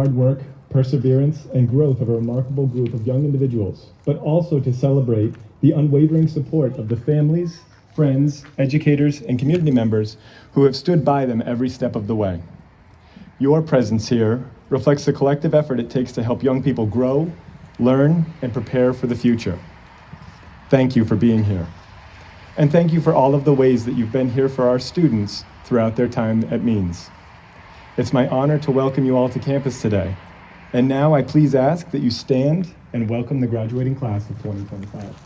hard work, perseverance, and growth of a remarkable group of young individuals, but also to celebrate the unwavering support of the families, friends, educators, and community members who have stood by them every step of the way. Your presence here reflects the collective effort it takes to help young people grow, learn, and prepare for the future. Thank you for being here. And thank you for all of the ways that you've been here for our students throughout their time at Means. It's my honor to welcome you all to campus today. And now I please ask that you stand and welcome the graduating class of 2025.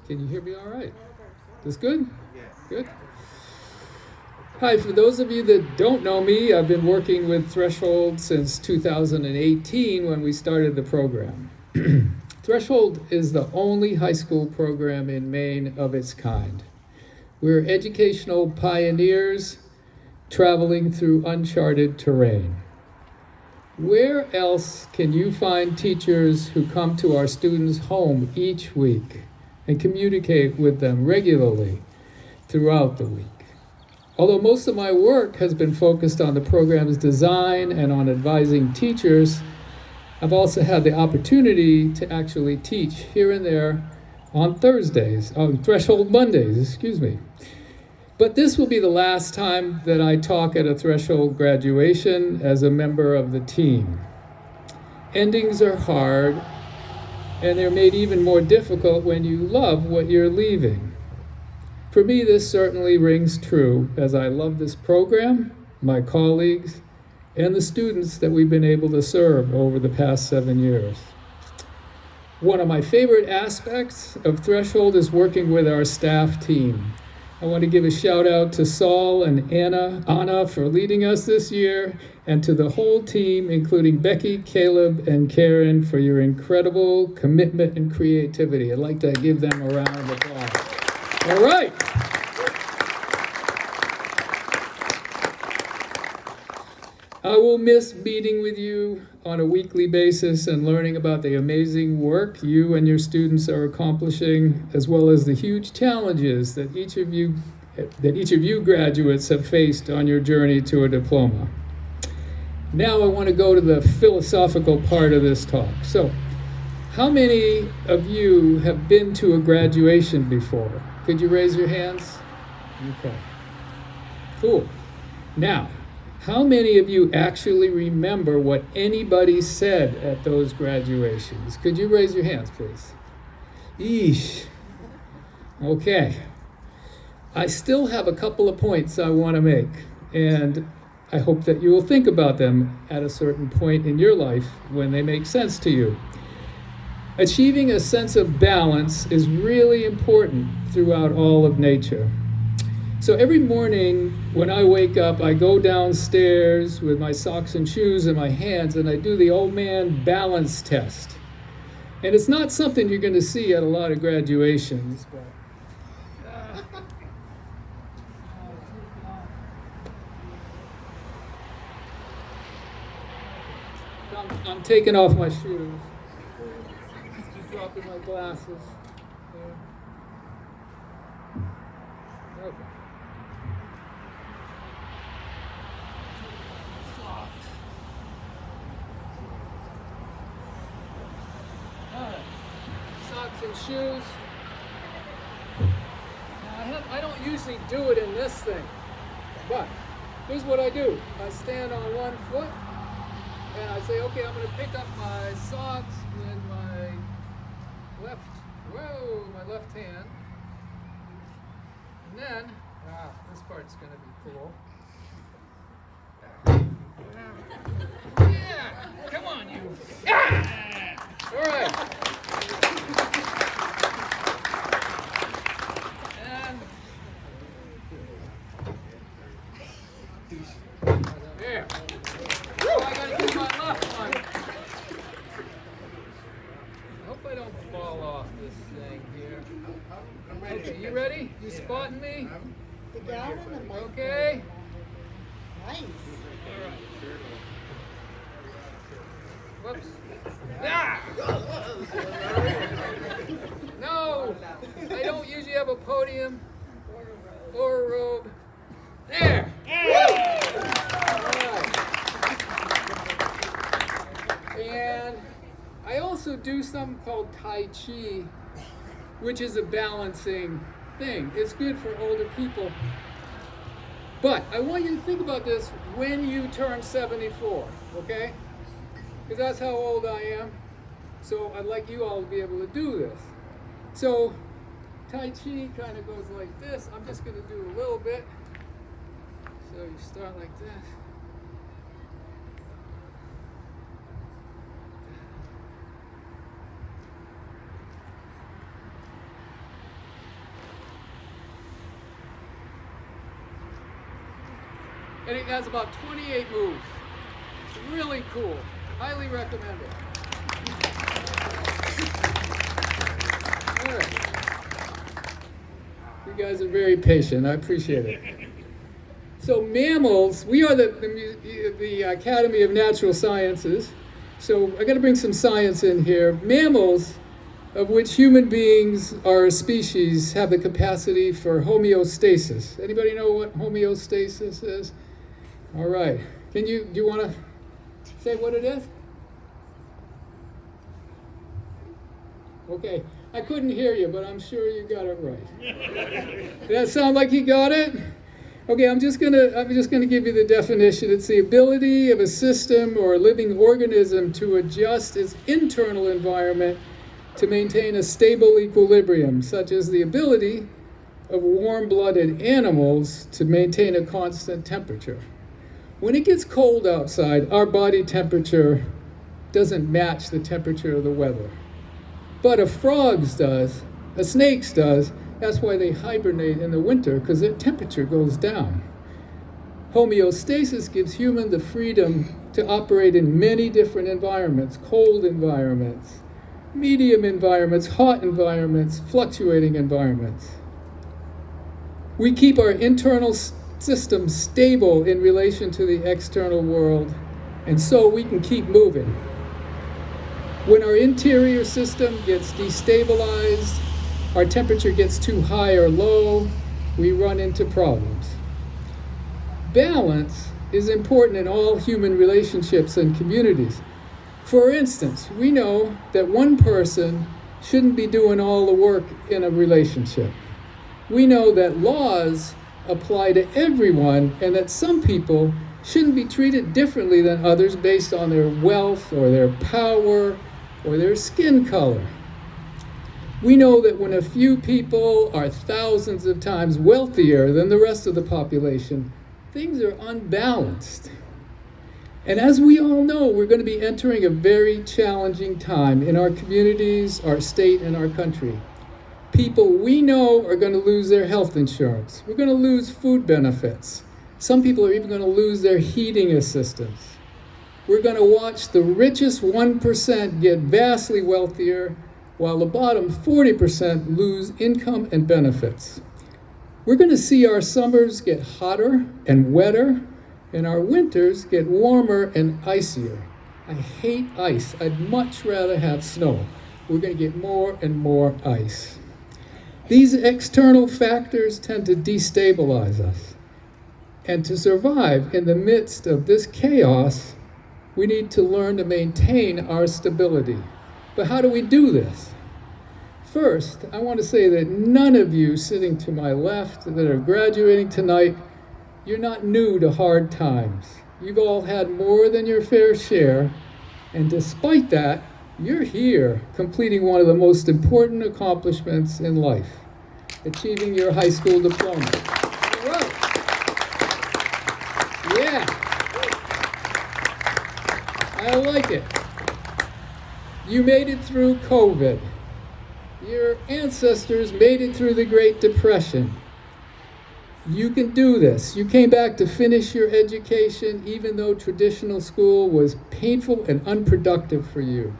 Can you hear me all right? This good? Yes. Good. Hi, for those of you that don't know me, I've been working with Threshold since 2018 when we started the program. Threshold is the only high school program in Maine of its kind. We're educational pioneers traveling through uncharted terrain. Where else can you find teachers who come to our students' home each week and communicate with them regularly throughout the week? Although most of my work has been focused on the program's design and on advising teachers, I've also had the opportunity to actually teach here and there on Threshold Mondays, But this will be the last time that I talk at a Threshold graduation as a member of the team. Endings are hard, and they're made even more difficult when you love what you're leaving. For me, this certainly rings true, as I love this program, my colleagues, and the students that we've been able to serve over the past 7 years. One of my favorite aspects of Threshold is working with our staff team. I want to give a shout out to Saul and Anna for leading us this year, and to the whole team, including Becky, Caleb, and Karen, for your incredible commitment and creativity. I'd like to give them a round of applause. All right. I will miss meeting with you on a weekly basis and learning about the amazing work you and your students are accomplishing, as well as the huge challenges that each of you graduates have faced on your journey to a diploma. Now I want to go to the philosophical part of this talk. So, how many of you have been to a graduation before? Could you raise your hands? Okay. Cool. Now, how many of you actually remember what anybody said at those graduations? Could you raise your hands, please? Eesh. Okay. I still have a couple of points I want to make, and I hope that you will think about them at a certain point in your life when they make sense to you. Achieving a sense of balance is really important throughout all of nature. So every morning when I wake up, I go downstairs with my socks and shoes in my hands and I do the old man balance test. And it's not something you're going to see at a lot of graduations, but I'm taking off my shoes. Just dropping my glasses. There. Okay. Alright. Socks and shoes. Now I don't usually do it in this thing, but here's what I do. I stand on one foot and I say, okay, I'm going to pick up my socks with my left hand. And then, this part's going to be cool. Yeah, come on, you. Yeah! All right. And there. Oh, I got to do my left one. I hope I don't fall off this thing here. Okay, you ready? You spotting me? Okay. Nice. Whoops. Ah! No! I don't usually have a podium or a robe. There! Alright. And I also do something called Tai Chi, which is a balancing thing. It's good for older people. But I want you to think about this when you turn 74, okay? Because that's how old I am. So I'd like you all to be able to do this. So Tai Chi kind of goes like this. I'm just going to do a little bit. So you start like this. And it has about 28 moves. It's really cool. Highly recommend it. All right. You guys are very patient. I appreciate it. So mammals, we are the Academy of Natural Sciences. So I got to bring some science in here. Mammals, of which human beings are a species, have the capacity for homeostasis. Anybody know what homeostasis is? All right. Do you want to say what it is? Okay. I couldn't hear you, but I'm sure you got it right. Does that sound like you got it? Okay, I'm just gonna give you the definition. It's the ability of a system or a living organism to adjust its internal environment to maintain a stable equilibrium, such as the ability of warm-blooded animals to maintain a constant temperature. When it gets cold outside, our body temperature doesn't match the temperature of the weather. But a frog's does, a snake's does. That's why they hibernate in the winter, because their temperature goes down. Homeostasis gives humans the freedom to operate in many different environments: cold environments, medium environments, hot environments, fluctuating environments. We keep our internal system stable in relation to the external world, and so we can keep moving. When our interior system gets destabilized, our temperature gets too high or low, we run into problems. Balance is important in all human relationships and communities. For instance, we know that one person shouldn't be doing all the work in a relationship. We know that laws apply to everyone and that some people shouldn't be treated differently than others based on their wealth or their power or their skin color. We know that when a few people are thousands of times wealthier than the rest of the population, things are unbalanced. And as we all know, we're going to be entering a very challenging time in our communities, our state, and our country. People we know are going to lose their health insurance. We're going to lose food benefits. Some people are even going to lose their heating assistance. We're going to watch the richest 1% get vastly wealthier, while the bottom 40% lose income and benefits. We're going to see our summers get hotter and wetter, and our winters get warmer and icier. I hate ice. I'd much rather have snow. We're going to get more and more ice. These external factors tend to destabilize us. And to survive in the midst of this chaos, we need to learn to maintain our stability. But how do we do this? First, I want to say that none of you sitting to my left that are graduating tonight, you're not new to hard times. You've all had more than your fair share, and despite that, you're here completing one of the most important accomplishments in life, achieving your high school diploma. All right. Yeah. I like it. You made it through COVID. Your ancestors made it through the Great Depression. You can do this. You came back to finish your education even though traditional school was painful and unproductive for you.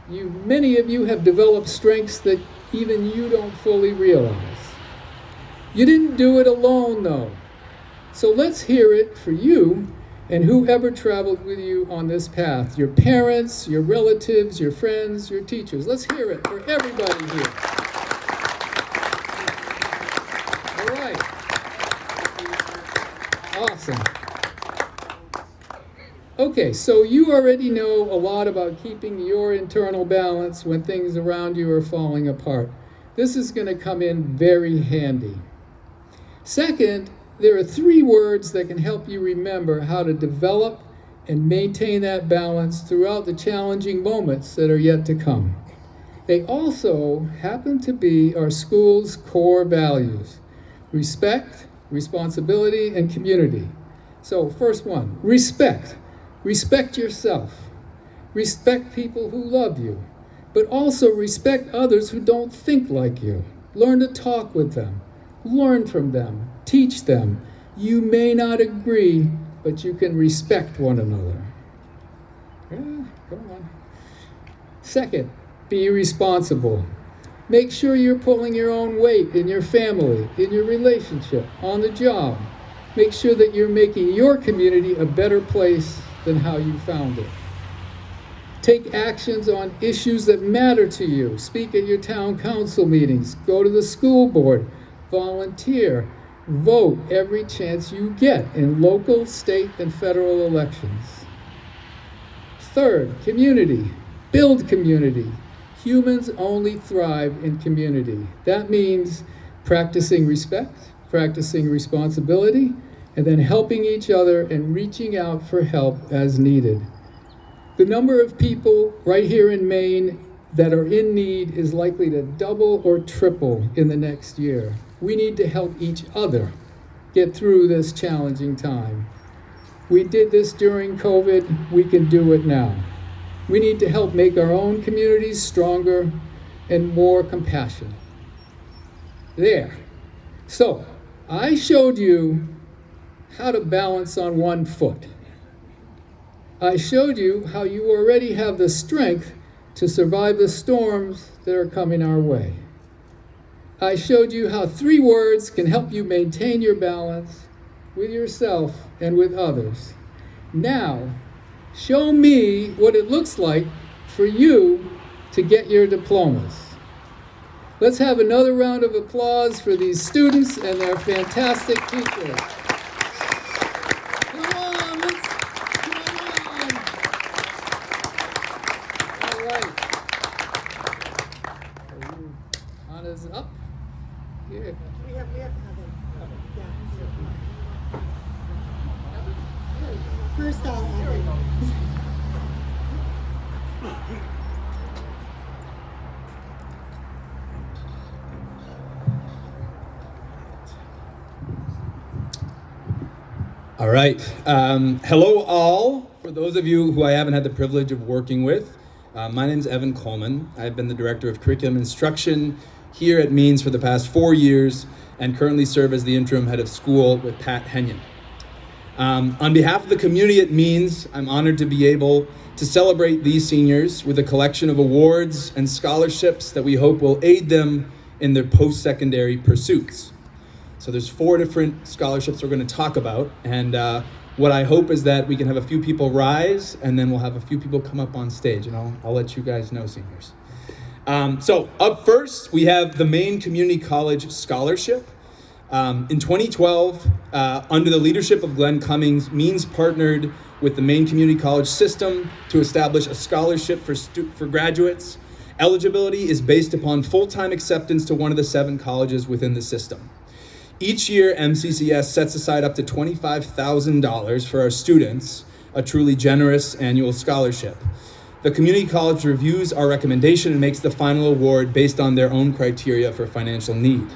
Many of you have developed strengths that even you don't fully realize. You didn't do it alone though. So let's hear it for you and whoever traveled with you on this path. Your parents, your relatives, your friends, your teachers. Let's hear it for everybody here. All right. Awesome. Okay, so you already know a lot about keeping your internal balance when things around you are falling apart. This is going to come in very handy. Second, there are 3 words that can help you remember how to develop and maintain that balance throughout the challenging moments that are yet to come. They also happen to be our school's core values: respect, responsibility, and community. So first one, respect. Respect yourself. Respect people who love you, but also respect others who don't think like you. Learn to talk with them. Learn from them. Teach them. You may not agree, but you can respect one another. Yeah, come on. Second, be responsible. Make sure you're pulling your own weight in your family, in your relationship, on the job. Make sure that you're making your community a better place than how you found it. Take actions on issues that matter to you. Speak at your town council meetings. Go to the school board. Volunteer. Vote every chance you get in local, state, and federal elections. Third, community. Build community. Humans only thrive in community. That means practicing respect, practicing responsibility, and then helping each other and reaching out for help as needed. The number of people right here in Maine that are in need is likely to double or triple in the next year. We need to help each other get through this challenging time. We did this during COVID, we can do it now. We need to help make our own communities stronger and more compassionate. There. So, I showed you how to balance on one foot. I showed you how you already have the strength to survive the storms that are coming our way. I showed you how 3 words can help you maintain your balance with yourself and with others. Now, show me what it looks like for you to get your diplomas. Let's have another round of applause for these students and their fantastic teachers. Come on. All right. Anna's up. Here. We have another. Yeah. First I'll have it. All right. Hello, all. For those of you who I haven't had the privilege of working with, my name is Evan Coleman. I've been the Director of Curriculum Instruction here at Maine's for the past 4 years and currently serve as the Interim Head of School with Pat Henyon. On behalf of the community at Maine's, I'm honored to be able to celebrate these seniors with a collection of awards and scholarships that we hope will aid them in their post-secondary pursuits. So there's 4 different scholarships we're going to talk about, and what I hope is that we can have a few people rise, and then we'll have a few people come up on stage, and I'll let you guys know, seniors. So up first, we have the Maine Community College Scholarship. In 2012, under the leadership of Glenn Cummings, Maine's partnered with the Maine Community College system to establish a scholarship for graduates. Eligibility is based upon full-time acceptance to one of the 7 colleges within the system. Each year, MCCS sets aside up to $25,000 for our students, a truly generous annual scholarship. The community college reviews our recommendation and makes the final award based on their own criteria for financial need.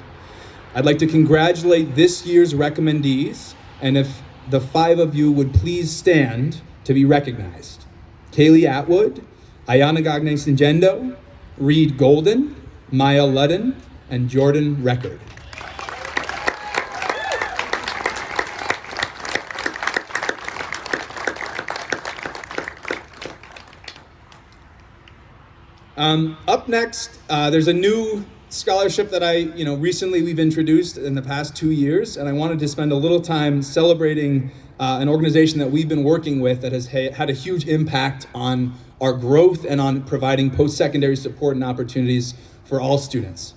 I'd like to congratulate this year's recommendees, and if the 5 of you would please stand to be recognized. Kaylee Atwood, Ayana Gagne-Singendo, Reed Golden, Maya Ludden, and Jordan Record. Up next, there's a new scholarship that recently we've introduced in the past 2 years, and I wanted to spend a little time celebrating an organization that we've been working with that has had a huge impact on our growth and on providing post-secondary support and opportunities for all students.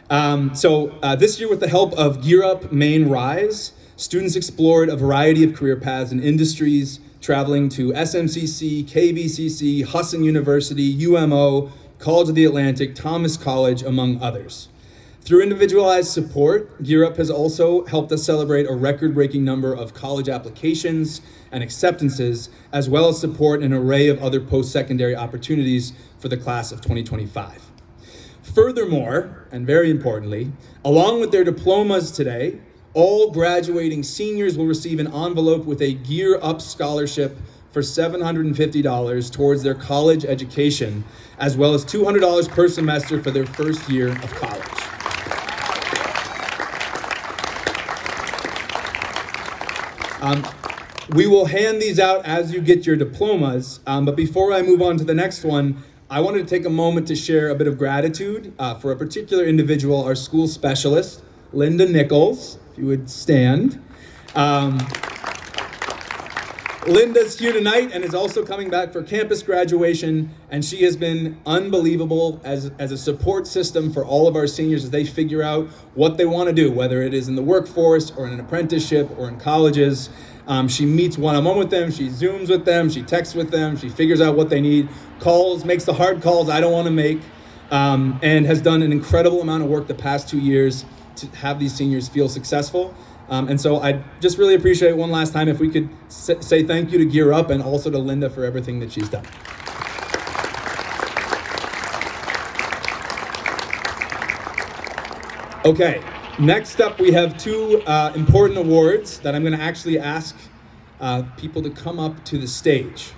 This year, with the help of Gear Up Maine Rise, students explored a variety of career paths and industries, traveling to SMCC, KVCC, Husson University, UMO, College of the Atlantic, Thomas College, among others. Through individualized support, Gear Up has also helped us celebrate a record-breaking number of college applications and acceptances, as well as support an array of other post-secondary opportunities for the class of 2025. Furthermore, and very importantly, along with their diplomas today, all graduating seniors will receive an envelope with a Gear Up scholarship for $750 towards their college education, as well as $200 per semester for their first year of college. We will hand these out as you get your diplomas, but before I move on to the next one, I wanted to take a moment to share a bit of gratitude for a particular individual, our school specialist, Linda Nichols. If you would stand. Linda's here tonight and is also coming back for campus graduation, and she has been unbelievable as a support system for all of our seniors as they figure out what they want to do, whether it is in the workforce or in an apprenticeship or in colleges. She meets one-on-one with them, she Zooms with them, she texts with them, she figures out what they need, calls, makes the hard calls I don't want to make, and has done an incredible amount of work the past 2 years to have these seniors feel successful. And so I just really appreciate one last time if we could say thank you to Gear Up and also to Linda for everything that she's done. Okay, next up we have 2 important awards that I'm going to actually ask people to come up to the stage.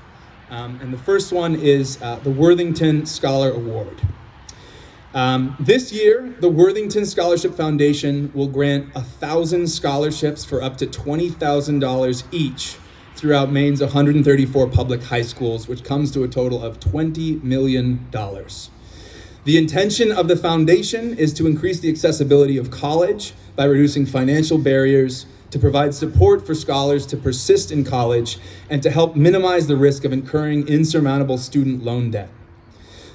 And the first one is the Worthington Scholar Award. This year, the Worthington Scholarship Foundation will grant 1,000 scholarships for up to $20,000 each throughout Maine's 134 public high schools, which comes to a total of $20 million. The intention of the foundation is to increase the accessibility of college by reducing financial barriers, to provide support for scholars to persist in college, and to help minimize the risk of incurring insurmountable student loan debt.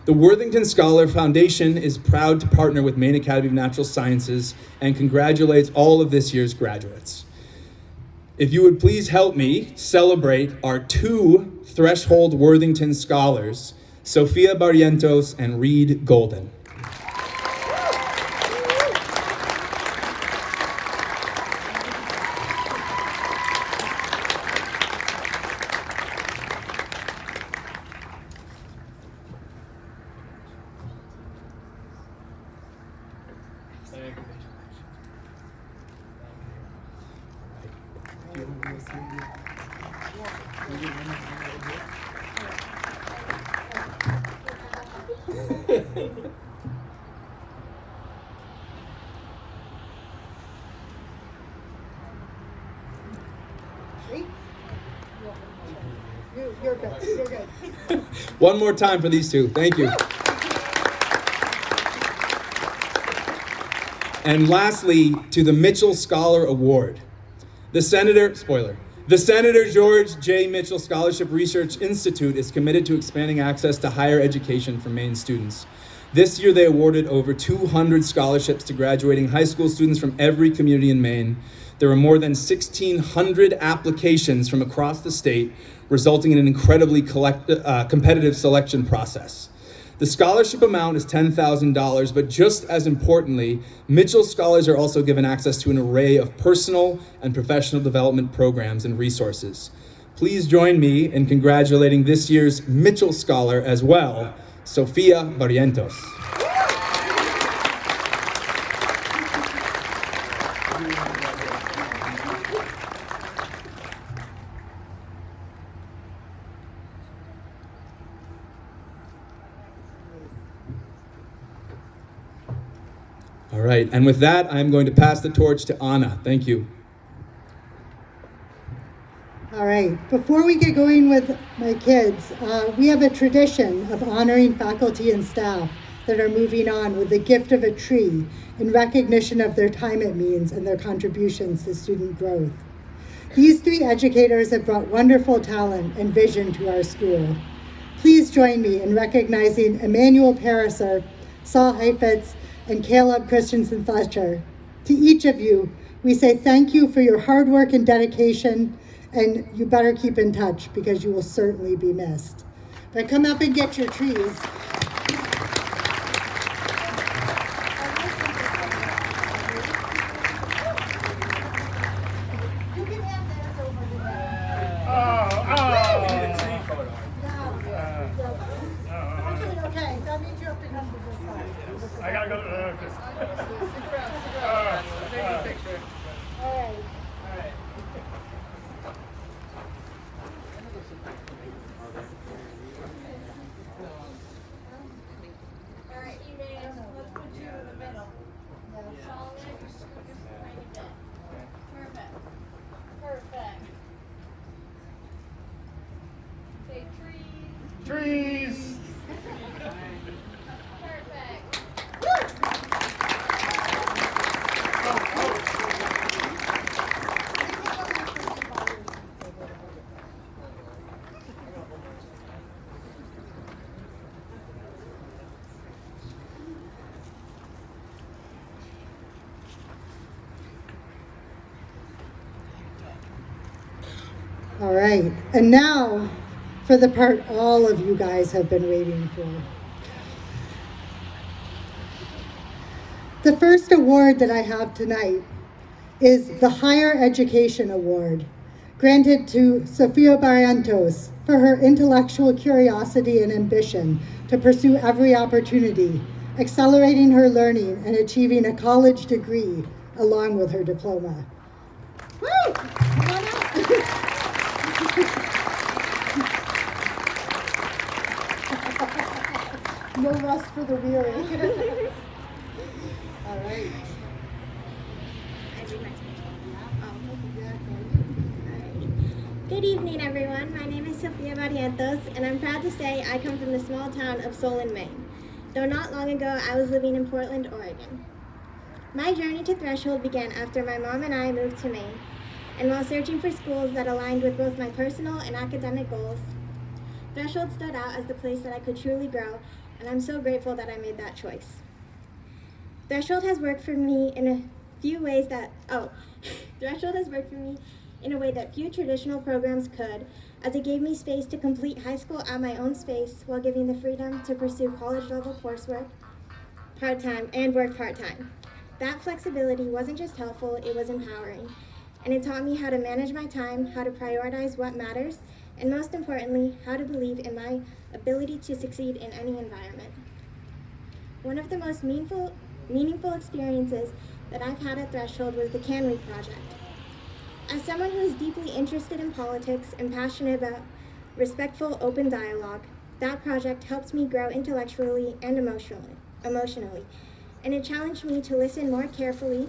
The Worthington Scholar Foundation is proud to partner with Maine Academy of Natural Sciences and congratulates all of this year's graduates. If you would please help me celebrate our 2 Threshold Worthington Scholars, Sophia Barrientos and Reed Golden. You're good. You're good. One more time for these two. Thank you. And lastly, to the Mitchell Scholar Award. The Senator George J. Mitchell Scholarship Research Institute is committed to expanding access to higher education for Maine students. This year, they awarded over 200 scholarships to graduating high school students from every community in Maine. There were more than 1,600 applications from across the state, resulting in an incredibly competitive selection process. The scholarship amount is $10,000, but just as importantly, Mitchell scholars are also given access to an array of personal and professional development programs and resources. Please join me in congratulating this year's Mitchell Scholar as well, Sofia Barrientos. All right, and with that, I'm going to pass the torch to Anna. Thank you. All right, before we get going with my kids, we have a tradition of honoring faculty and staff that are moving on with the gift of a tree in recognition of their time at Means and their contributions to student growth. These three educators have brought wonderful talent and vision to our school. Please join me in recognizing Emmanuel Pariser, Saul Heifetz, and Caleb Christensen Fletcher. To each of you, we say thank you for your hard work and dedication, and you better keep in touch because you will certainly be missed. But come up and get your trees. You can have theirs over there. Actually, okay, that means you have to come to this side. I gotta go. All right. All right, you man, let's put you in the middle. Solid, just a tiny bit. Perfect. Perfect. Say trees. Trees. Perfect. All right, and now for the part all of you guys have been waiting for. The first award that I have tonight is the Higher Education Award, granted to Sofia Barrientos for her intellectual curiosity and ambition to pursue every opportunity, accelerating her learning and achieving a college degree along with her diploma. Woo! Come on up. No rest for the weary. All right. Good evening, everyone. My name is Sofia Barrientos, and I'm proud to say I come from the small town of Solon, Maine. Though not long ago, I was living in Portland, Oregon. My journey to Threshold began after my mom and I moved to Maine, and while searching for schools that aligned with both my personal and academic goals, Threshold stood out as the place that I could truly grow, and I'm so grateful that I made that choice. Threshold has worked for me in a few ways that, Threshold has worked for me in a way that few traditional programs could, as it gave me space to complete high school at my own space while giving the freedom to pursue college-level coursework part-time and work part-time. That flexibility wasn't just helpful, it was empowering, and it taught me how to manage my time, how to prioritize what matters, and most importantly, how to believe in my ability to succeed in any environment. One of the most meaningful experiences that I've had at Threshold was the Can We project. As someone who is deeply interested in politics and passionate about respectful, open dialogue, that project helped me grow intellectually and emotionally, and it challenged me to listen more carefully,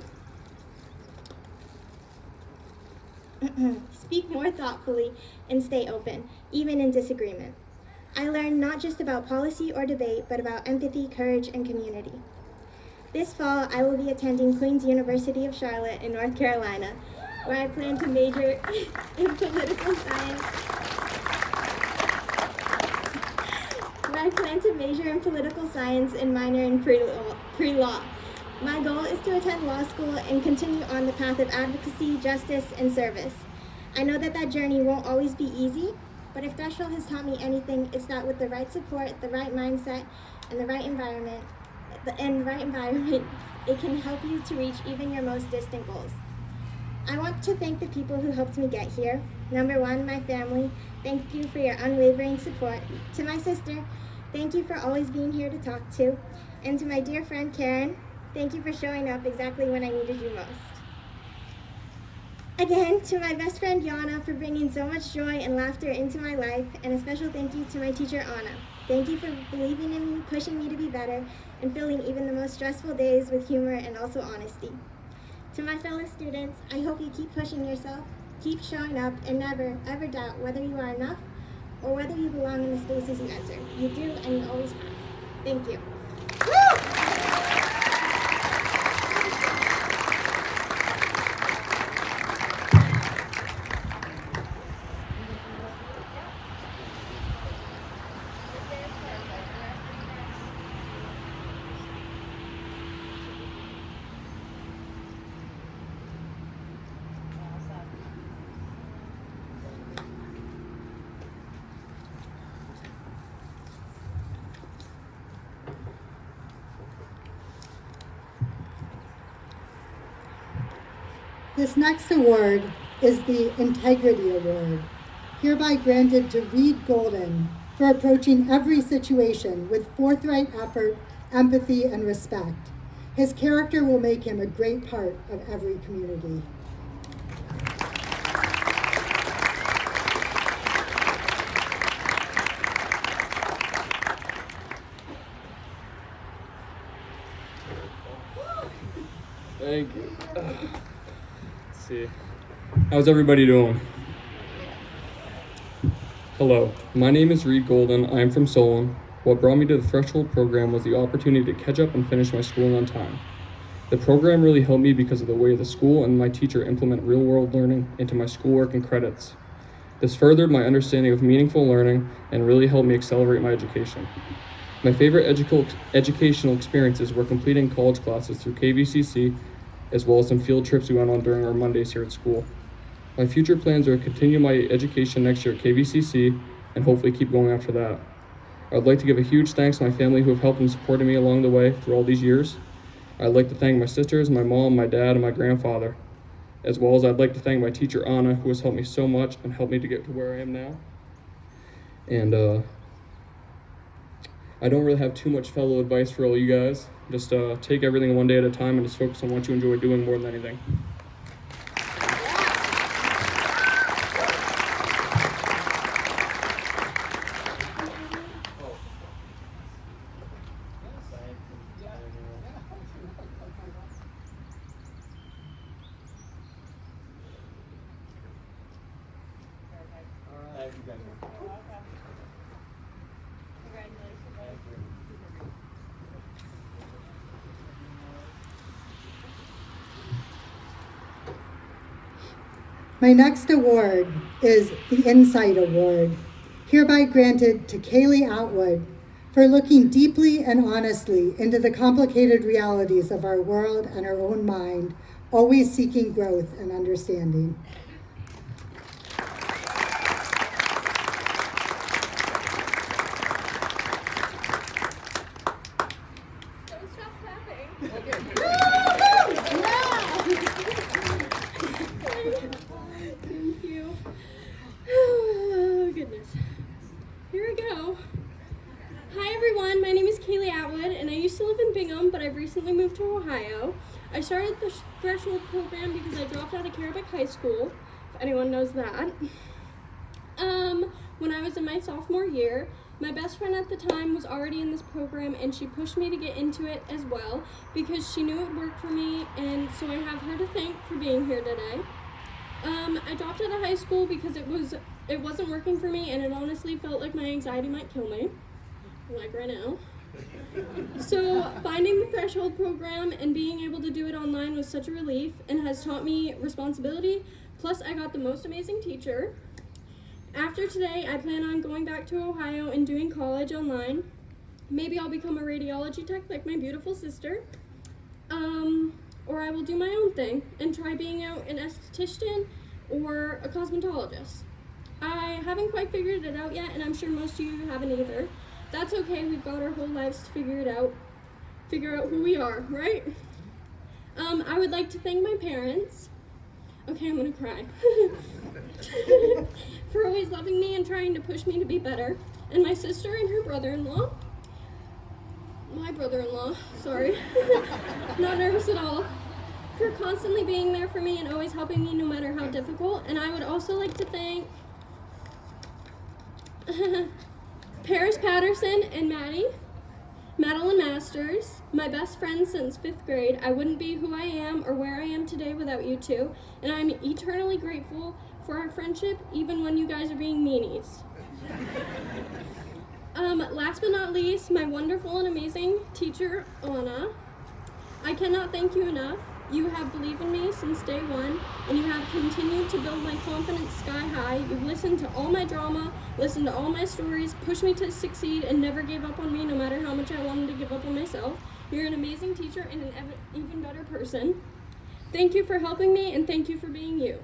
speak more thoughtfully, and stay open, even in disagreement. I learned not just about policy or debate, but about empathy, courage, and community. This fall, I will be attending Queen's University of Charlotte in North Carolina, where I plan to major in political science. And minor in pre-law. My goal is to attend law school and continue on the path of advocacy, justice, and service. I know that journey won't always be easy, but if Threshold has taught me anything, it's that with the right support, the right mindset, and the right environment, it can help you to reach even your most distant goals. I want to thank the people who helped me get here. Number one, my family. Thank you for your unwavering support. To my sister, thank you for always being here to talk to. And to my dear friend Karen, thank you for showing up exactly when I needed you most. Again, to my best friend Yana for bringing so much joy and laughter into my life, and a special thank you to my teacher Anna. Thank you for believing in me, pushing me to be better, and filling even the most stressful days with humor and also honesty. To my fellow students, I hope you keep pushing yourself, keep showing up, and never, ever doubt whether you are enough or whether you belong in the spaces you enter. You do, and you always have. Thank you. This next award is the Integrity Award, hereby granted to Reed Golden for approaching every situation with forthright effort, empathy, and respect. His character will make him a great part of every community. Thank you. Let's see. How's everybody doing? Hello, my name is Reed Golden. I am from Solon. What brought me to the Threshold program was the opportunity to catch up and finish my schooling on time. The program really helped me because of the way the school and my teacher implement real-world learning into my schoolwork and credits. This furthered my understanding of meaningful learning and really helped me accelerate my education. My favorite educational experiences were completing college classes through KVCC, as well as some field trips we went on during our Mondays here at school. My future plans are to continue my education next year at KVCC and hopefully keep going after that. I would like to give a huge thanks to my family who have helped and supported me along the way through all these years. I'd like to thank my sisters, my mom, my dad, and my grandfather, as well as I'd like to thank my teacher Anna, who has helped me so much and helped me to get to where I am now. And I don't really have too much fellow advice for all you guys. Just take everything one day at a time and just focus on what you enjoy doing more than anything. My next award is the Insight Award, hereby granted to Kaylee Atwood for looking deeply and honestly into the complicated realities of our world and our own mind, always seeking growth and understanding. Don't stop clapping. Thank you. Oh, goodness. Here we go. Hi, everyone. My name is Kaylee Atwood, and I used to live in Bingham, but I've recently moved to Ohio. I started the Threshold program because I dropped out of Carabec High School. anyone knows that. When I was in my sophomore year, my best friend at the time was already in this program, and she pushed me to get into it as well because she knew it would work for me, and so I have her to thank for being here today. I dropped out of high school because it wasn't working for me, and it honestly felt like my anxiety might kill me, like right now. So finding the Threshold program and being able to do it online was such a relief and has taught me responsibility, plus I got the most amazing teacher. After today, I plan on going back to Ohio and doing college online. Maybe I'll become a radiology tech like my beautiful sister. Or I will do my own thing and try being out an esthetician or a cosmetologist. I haven't quite figured it out yet, and I'm sure most of you haven't either. That's okay, we've got our whole lives to figure out who we are, right? I would like to thank my parents. Okay, I'm gonna cry. For always loving me and trying to push me to be better. And my sister and her brother-in-law. My brother-in-law, sorry. Not nervous at all. For constantly being there for me and always helping me no matter how difficult. And I would also like to thank Paris Patterson and Madeline Masters, my best friends since 5th grade. I wouldn't be who I am or where I am today without you two, and I'm eternally grateful for our friendship, even when you guys are being meanies. Last but not least, my wonderful and amazing teacher, Anna. I cannot thank you enough. You have believed in me since day one, and you have continued to build my confidence sky high. You've listened to all my drama, listened to all my stories, pushed me to succeed, and never gave up on me no matter how much I wanted to give up on myself. You're an amazing teacher and an even better person. Thank you for helping me, and thank you for being you.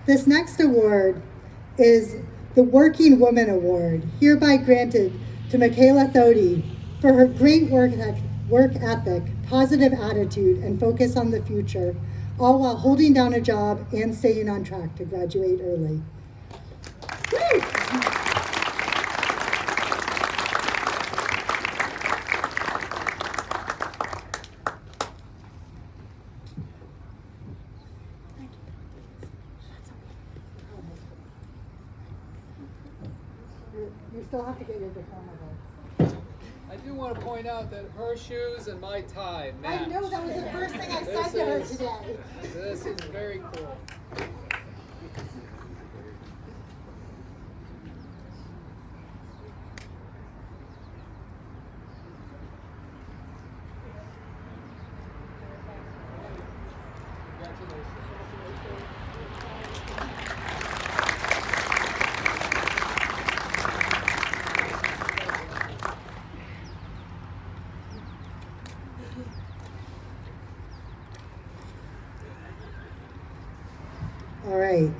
This next award is the Working Woman Award, hereby granted to Michaela Thody for her great work ethic, positive attitude, and focus on the future, all while holding down a job and staying on track to graduate early. Woo! You still have to get your diploma though. I do want to point out that her shoes and my tie match. I know, that was the first thing I said This to her is- today. This is very cool. All right.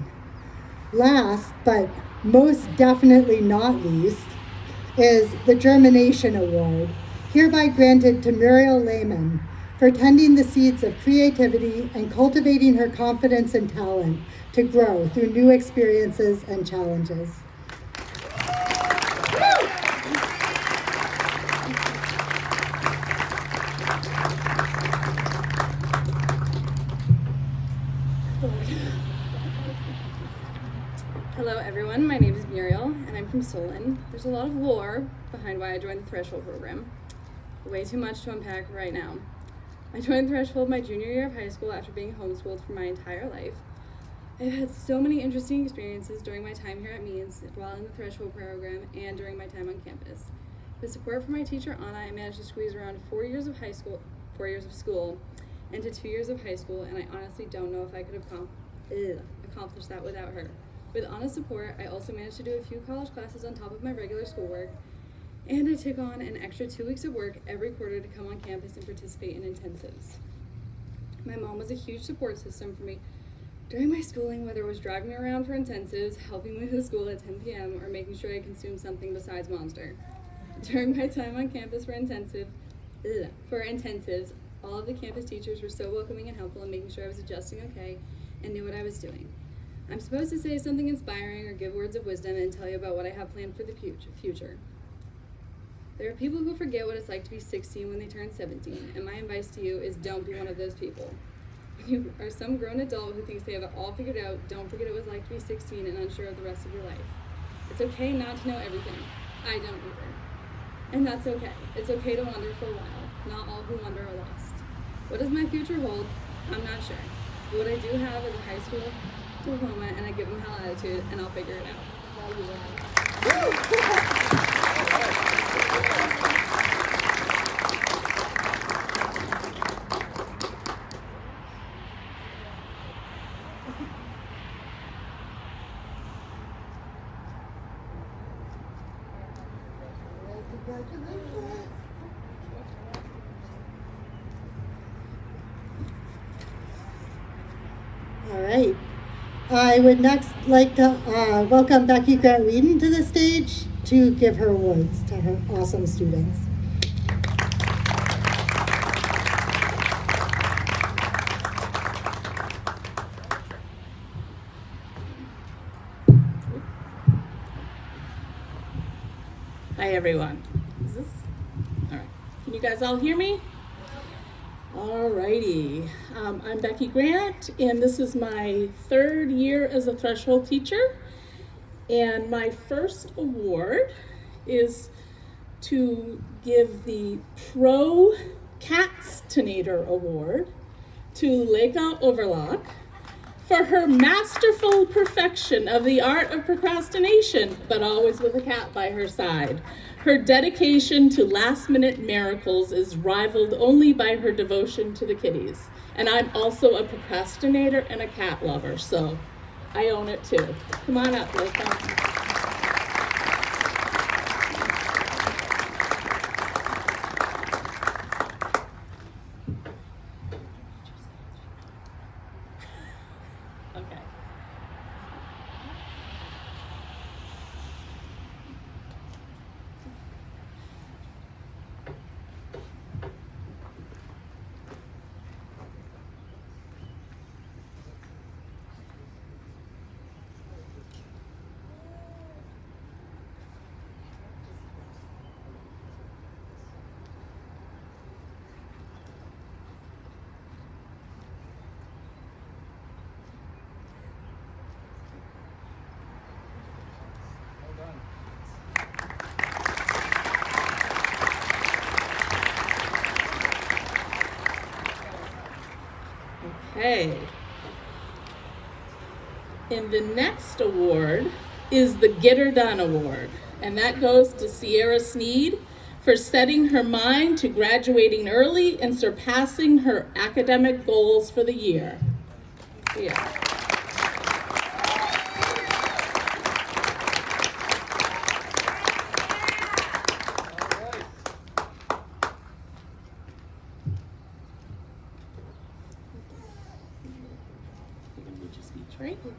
Last, but most definitely not least, is the Germination Award, hereby granted to Muriel Lehman for tending the seeds of creativity and cultivating her confidence and talent to grow through new experiences and challenges. Hello everyone, my name is Muriel and I'm from Solon. There's a lot of lore behind why I joined the Threshold program. Way too much to unpack right now. I joined Threshold my junior year of high school after being homeschooled for my entire life. I've had so many interesting experiences during my time here at Means, while in the Threshold program, and during my time on campus. With support from my teacher Anna, I managed to squeeze around 4 years of school into 2 years of high school, and I honestly don't know if I could have accomplished that without her. With Anna's support, I also managed to do a few college classes on top of my regular schoolwork, And I took on an extra 2 weeks of work every quarter to come on campus and participate in intensives. My mom was a huge support system for me during my schooling, whether it was driving me around for intensives, helping me to school at 10 p.m., or making sure I consumed something besides Monster. During my time on campus for intensives, all of the campus teachers were so welcoming and helpful in making sure I was adjusting okay and knew what I was doing. I'm supposed to say something inspiring or give words of wisdom and tell you about what I have planned for the future. There are people who forget what it's like to be 16 when they turn 17, and my advice to you is don't be one of those people. When you are some grown adult who thinks they have it all figured out, don't forget it was like to be 16 and unsure of the rest of your life. It's okay not to know everything. I don't either. And that's okay. It's okay to wonder for a while. Not all who wonder are lost. What does my future hold? I'm not sure. But what I do have is a high school diploma, and I give them hell attitude, and I'll figure it out. All right. I would next like to welcome Becky Grant-Whedon to the stage to give her awards to her awesome students. Hi everyone. Is this? All right. Can you guys all hear me? Alrighty. I'm Becky Grant, and this is my 3rd year as a Threshold teacher. And my first award is to give the Pro Catstinator Award to Leica Overlock for her masterful perfection of the art of procrastination, but always with a cat by her side. Her dedication to last-minute miracles is rivaled only by her devotion to the kitties. And I'm also a procrastinator and a cat lover, so I own it too. Come on up, Leica. Okay. And the next award is the Get Her Done Award, and that goes to Sierra Sneed for setting her mind to graduating early and surpassing her academic goals for the year. Yeah. Right? Okay.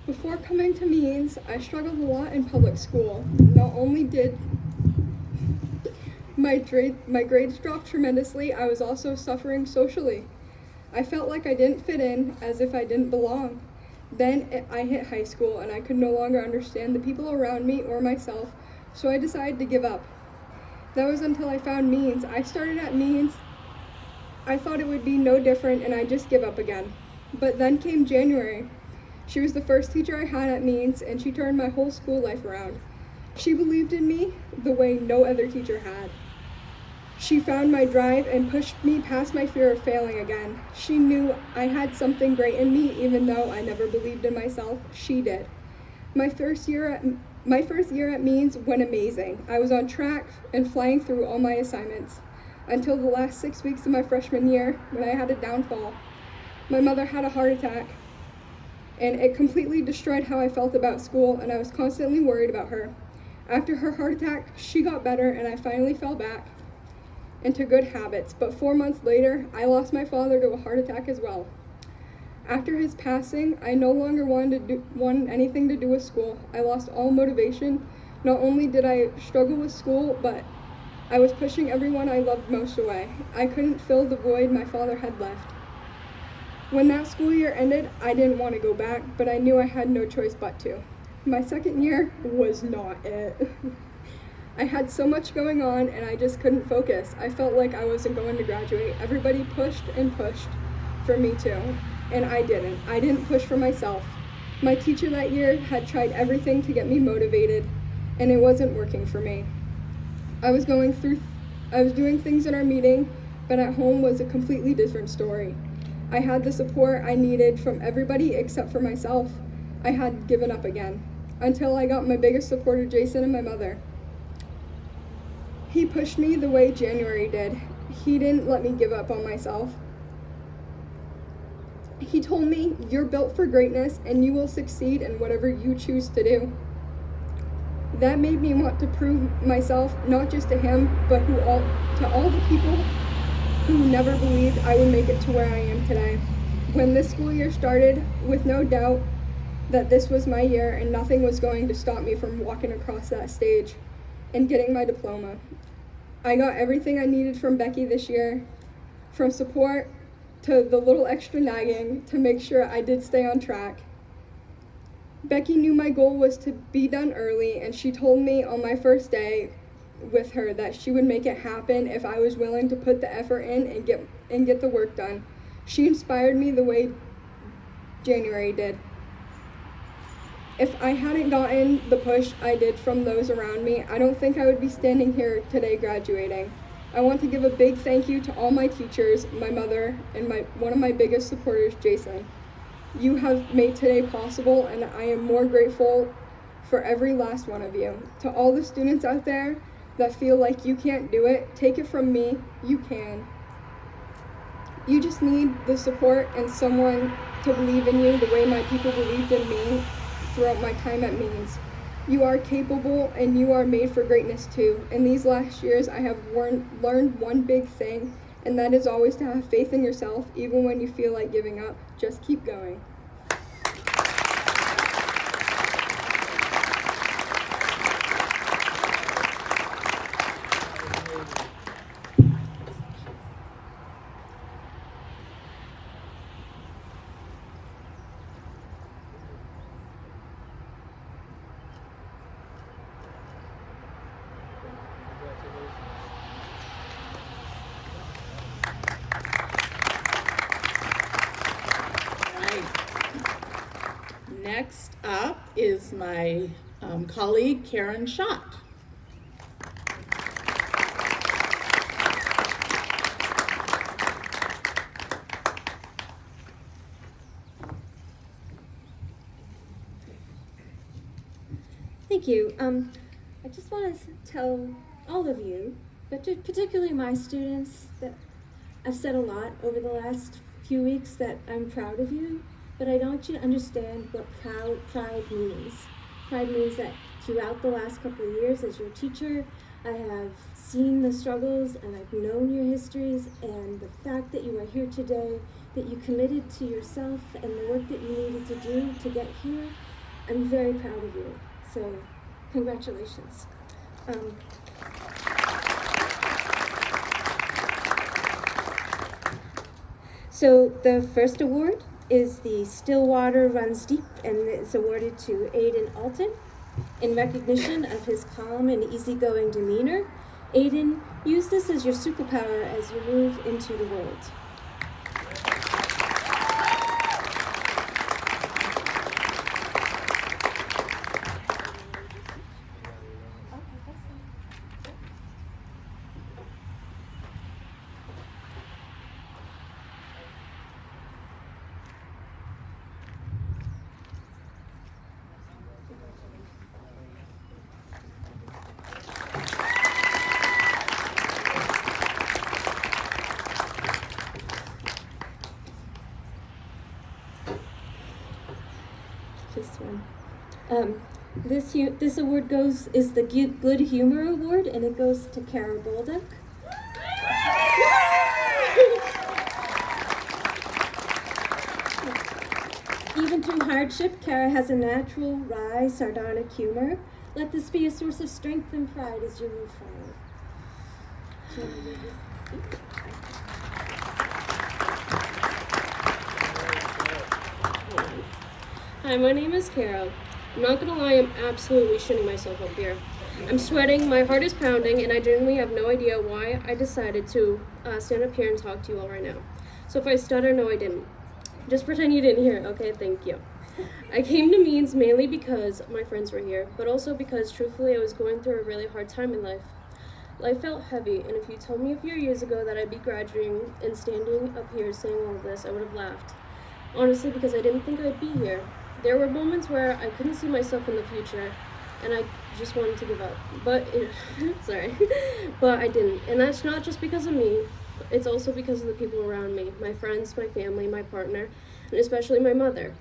Before coming to Means, I struggled a lot in public school. Not only did my grades drop tremendously, I was also suffering socially. I felt like I didn't fit in, as if I didn't belong. Then I hit high school and I could no longer understand the people around me or myself, so I decided to give up. That was until I found Means. I started at Means. I thought it would be no different and I'd just give up again. But then came January. She was the first teacher I had at Means, and she turned my whole school life around. She believed in me the way no other teacher had. She found my drive and pushed me past my fear of failing again. She knew I had something great in me, even though I never believed in myself. She did. My first year at Means went amazing. I was on track and flying through all my assignments until the last 6 weeks of my freshman year when I had a downfall. My mother had a heart attack. and it completely destroyed how I felt about school, and I was constantly worried about her. After her heart attack, she got better, and I finally fell back into good habits, but 4 months later, I lost my father to a heart attack as well. After his passing, I no longer wanted anything to do with school. I lost all motivation. Not only did I struggle with school, but I was pushing everyone I loved most away. I couldn't fill the void my father had left. When that school year ended, I didn't want to go back, but I knew I had no choice but to. My second year was not it. I had so much going on and I just couldn't focus. I felt like I wasn't going to graduate. Everybody pushed and pushed for me too, and I didn't. I didn't push for myself. My teacher that year had tried everything to get me motivated, and it wasn't working for me. I was doing things in our meeting, but at home was a completely different story. I had the support I needed from everybody except for myself. I had given up again, until I got my biggest supporter, Jason, and my mother. He pushed me the way January did. He didn't let me give up on myself. He told me, "You're built for greatness and you will succeed in whatever you choose to do." That made me want to prove myself, not just to him, but to all the people who never believed I would make it to where I am today. When this school year started, with no doubt that this was my year and nothing was going to stop me from walking across that stage and getting my diploma. I got everything I needed from Becky this year, from support to the little extra nagging to make sure I did stay on track. Becky knew my goal was to be done early, and she told me on my first day with her that she would make it happen if I was willing to put the effort in and get the work done. She inspired me the way January did. If I hadn't gotten the push I did from those around me, I don't think I would be standing here today graduating. I want to give a big thank you to all my teachers, my mother, and one of my biggest supporters, Jason. You have made today possible, and I am more grateful for every last one of you. To all the students out there that feel like you can't do it, take it from me, you can. You just need the support and someone to believe in you the way my people believed in me throughout my time at Maine's. You are capable and you are made for greatness too. In these last years, I have learned one big thing, and that is always to have faith in yourself, even when you feel like giving up. Just keep going. Next up is my colleague, Karen Schott. Thank you. I just want to tell all of you, but particularly my students, that I've said a lot over the last few weeks that I'm proud of you. But I want you to understand what pride means. Pride means that throughout the last couple of years as your teacher, I have seen the struggles and I've known your histories, and the fact that you are here today, that you committed to yourself and the work that you needed to do to get here, I'm very proud of you. So, congratulations. So the first award is the Stillwater Runs Deep, and it's awarded to Aiden Alton. In recognition of his calm and easygoing demeanor, Aiden, use this as your superpower as you move into the world. This one. This award is the Good Humor Award, and it goes to Kara Bolduc. Even through hardship, Kara has a natural, wry, sardonic humor. Let this be a source of strength and pride as you move forward. Hi, my name is Kara. I'm not gonna lie, I'm absolutely shitting myself up here. I'm sweating, my heart is pounding, and I genuinely have no idea why I decided to stand up here and talk to you all right now. So if I stutter, no, I didn't. Just pretend you didn't hear it, okay? Thank you. I came to Means mainly because my friends were here, but also because, truthfully, I was going through a really hard time in life. Life felt heavy, and if you told me a few years ago that I'd be graduating and standing up here saying all of this, I would have laughed. Honestly, because I didn't think I'd be here. There were moments where I couldn't see myself in the future, and I just wanted to give up. But, but I didn't. And that's not just because of me. It's also because of the people around me, my friends, my family, my partner, and especially my mother.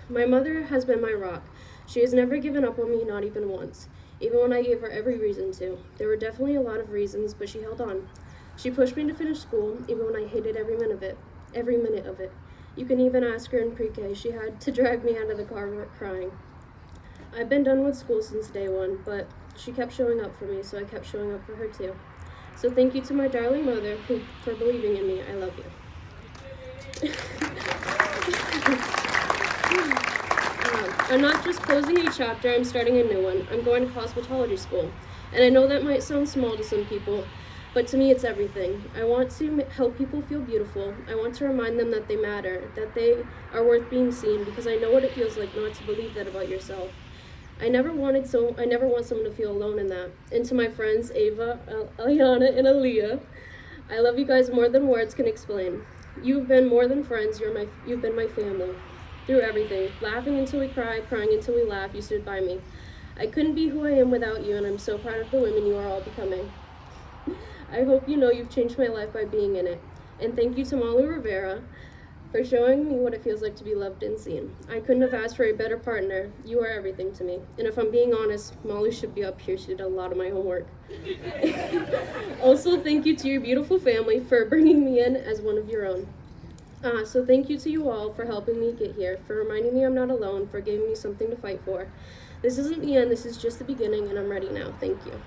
My mother has been my rock. She has never given up on me, not even once, even when I gave her every reason to. There were definitely a lot of reasons, but she held on. She pushed me to finish school, even when I hated every minute of it. You can even ask her in pre-K. She had to drag me out of the car crying. I've been done with school since day one, but she kept showing up for me, so I kept showing up for her too. So thank you to my darling mother for believing in me. I love you. I'm not just closing a chapter, I'm starting a new one. I'm going to cosmetology school. And I know that might sound small to some people, but to me it's everything. I want to help people feel beautiful. I want to remind them that they matter, that they are worth being seen, because I know what it feels like not to believe that about yourself. I never want someone to feel alone in that. And to my friends, Ava, Aliana, and Aaliyah, I love you guys more than words can explain. You've been more than friends, you've been my family. Through everything, laughing until we cry, crying until we laugh, you stood by me. I couldn't be who I am without you, and I'm so proud of the women you are all becoming. I hope you know you've changed my life by being in it. And thank you to Molly Rivera for showing me what it feels like to be loved and seen. I couldn't have asked for a better partner. You are everything to me. And if I'm being honest, Molly should be up here. She did a lot of my homework. Also, thank you to your beautiful family for bringing me in as one of your own. So thank you to you all for helping me get here, for reminding me I'm not alone, for giving me something to fight for. This isn't the end, this is just the beginning, and I'm ready now. Thank you.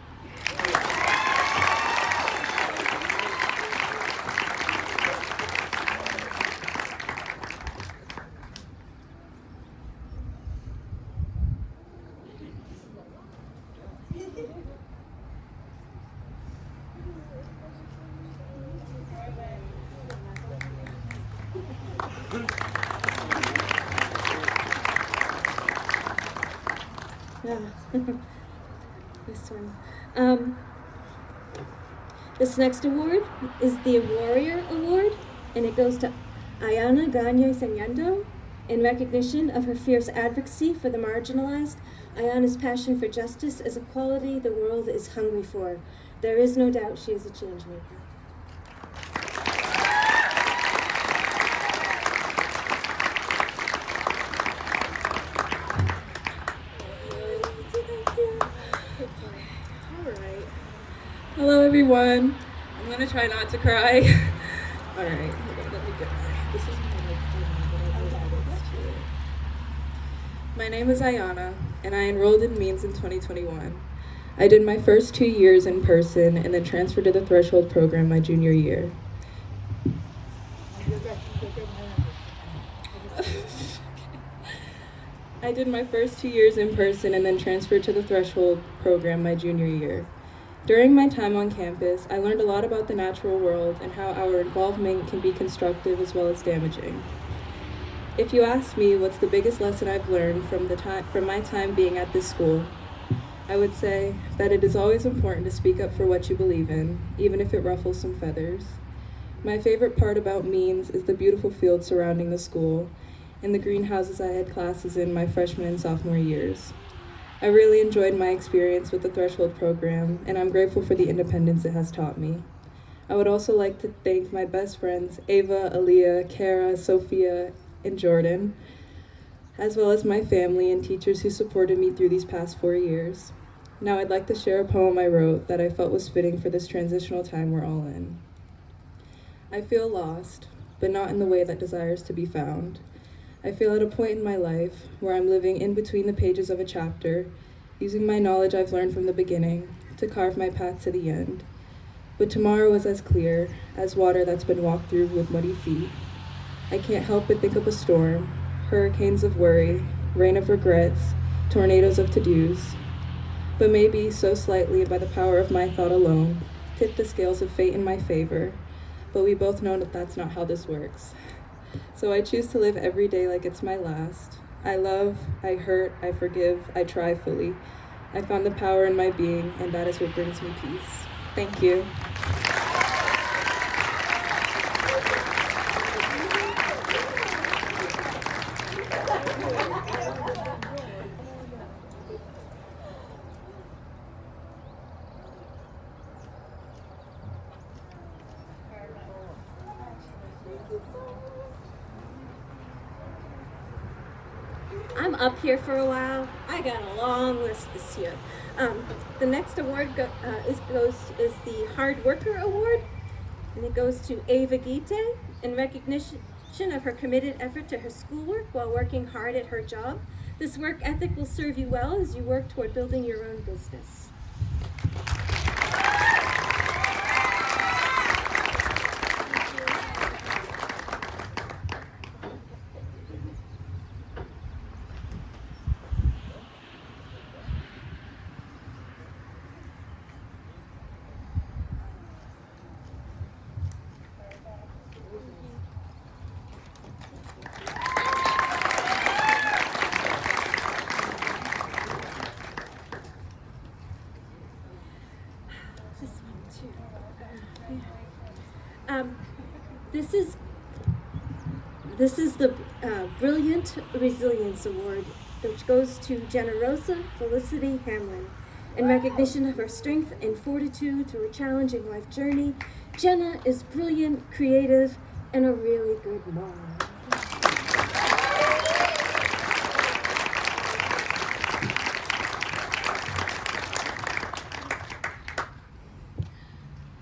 This one. This next award is the Warrior Award, and it goes to Ayana Gagne Senyendo in recognition of her fierce advocacy for the marginalized. Ayana's passion for justice is a quality the world is hungry for. There is no doubt she is a change maker. Hello everyone. I'm gonna try not to cry. All right, let me get this. Is my name is Ayana, and I enrolled in Means in 2021. I did my first 2 years in person and then transferred to the Threshold program my junior year. I did my first 2 years in person and then transferred to the Threshold program my junior year. During my time on campus, I learned a lot about the natural world and how our involvement can be constructive as well as damaging. If you ask me what's the biggest lesson I've learned from my time being at this school, I would say that it is always important to speak up for what you believe in, even if it ruffles some feathers. My favorite part about Means is the beautiful fields surrounding the school and the greenhouses I had classes in my freshman and sophomore years. I really enjoyed my experience with the Threshold program, and I'm grateful for the independence it has taught me. I would also like to thank my best friends, Ava, Aaliyah, Kara, Sophia, and Jordan. as well as my family and teachers who supported me through these past 4 years. Now I'd like to share a poem I wrote that I felt was fitting for this transitional time we're all in. I feel lost, but not in the way that desires to be found. I feel at a point in my life where I'm living in between the pages of a chapter, using my knowledge I've learned from the beginning to carve my path to the end. But tomorrow is as clear as water that's been walked through with muddy feet. I can't help but think of a storm, hurricanes of worry, rain of regrets, tornadoes of to-dos. But maybe so slightly by the power of my thought alone, tip the scales of fate in my favor. But we both know that that's not how this works. So I choose to live every day like it's my last. I love, I hurt, I forgive, I try fully. I found the power in my being, and that is what brings me peace. Thank you. I'm up here for a while. I got a long list this year. The next award is the Hard Worker Award, and it goes to Ava Gite in recognition of her committed effort to her schoolwork while working hard at her job. This work ethic will serve you well as you work toward building your own business. This is the Brilliant Resilience Award, which goes to Generosa Felicity Hamlin. In recognition of her strength and fortitude through a challenging life journey, Jenna is brilliant, creative, and a really good mom.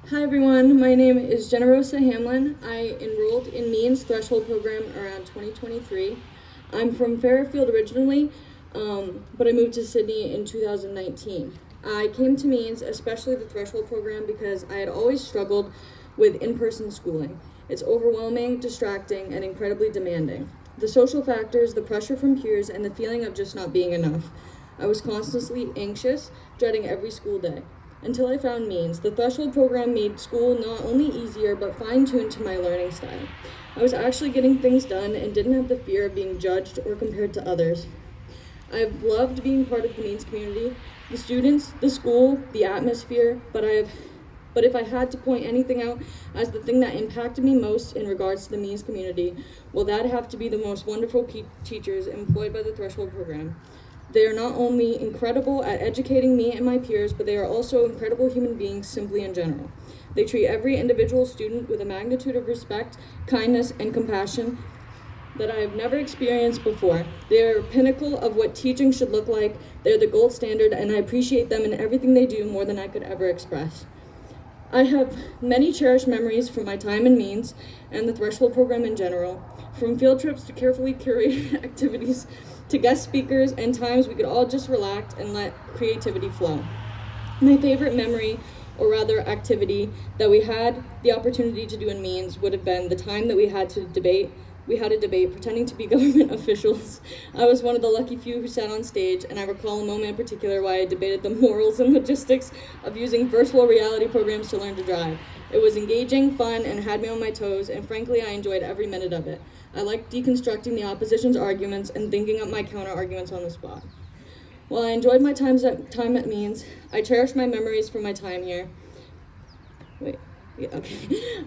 Hi everyone, my name is Generosa Hamlin. I enrolled in Maine's Threshold program around 2023. I'm from Fairfield originally, but I moved to Sydney in 2019. I came to Maine's, especially the Threshold program, because I had always struggled with in-person schooling. It's overwhelming, distracting, and incredibly demanding. The social factors, the pressure from peers, and the feeling of just not being enough. I was constantly anxious, dreading every school day. Until I found Maine's. The Threshold program made school not only easier, but fine-tuned to my learning style. I was actually getting things done and didn't have the fear of being judged or compared to others. I've loved being part of the Maine's community, the students, the school, the atmosphere, but if I had to point anything out as the thing that impacted me most in regards to the Maine's community, well, that'd have to be the most wonderful teachers employed by the Threshold program. They are not only incredible at educating me and my peers, but they are also incredible human beings simply in general. They treat every individual student with a magnitude of respect, kindness, and compassion that I have never experienced before. They are a pinnacle of what teaching should look like. They're the gold standard, and I appreciate them in everything they do more than I could ever express. I have many cherished memories from my time in Maine's and the Threshold program in general, from field trips to carefully curated activities to guest speakers and times we could all just relax and let creativity flow. My favorite memory, or rather activity, that we had the opportunity to do in Maine's would have been the time that we had a debate pretending to be government officials. I was one of the lucky few who sat on stage, and I recall a moment in particular why I debated the morals and logistics of using virtual reality programs to learn to drive. It was engaging, fun, and had me on my toes, and frankly, I enjoyed every minute of it. I liked deconstructing the opposition's arguments and thinking up my counter-arguments on the spot. While I enjoyed my time at Maine's, I cherish my memories from my time here.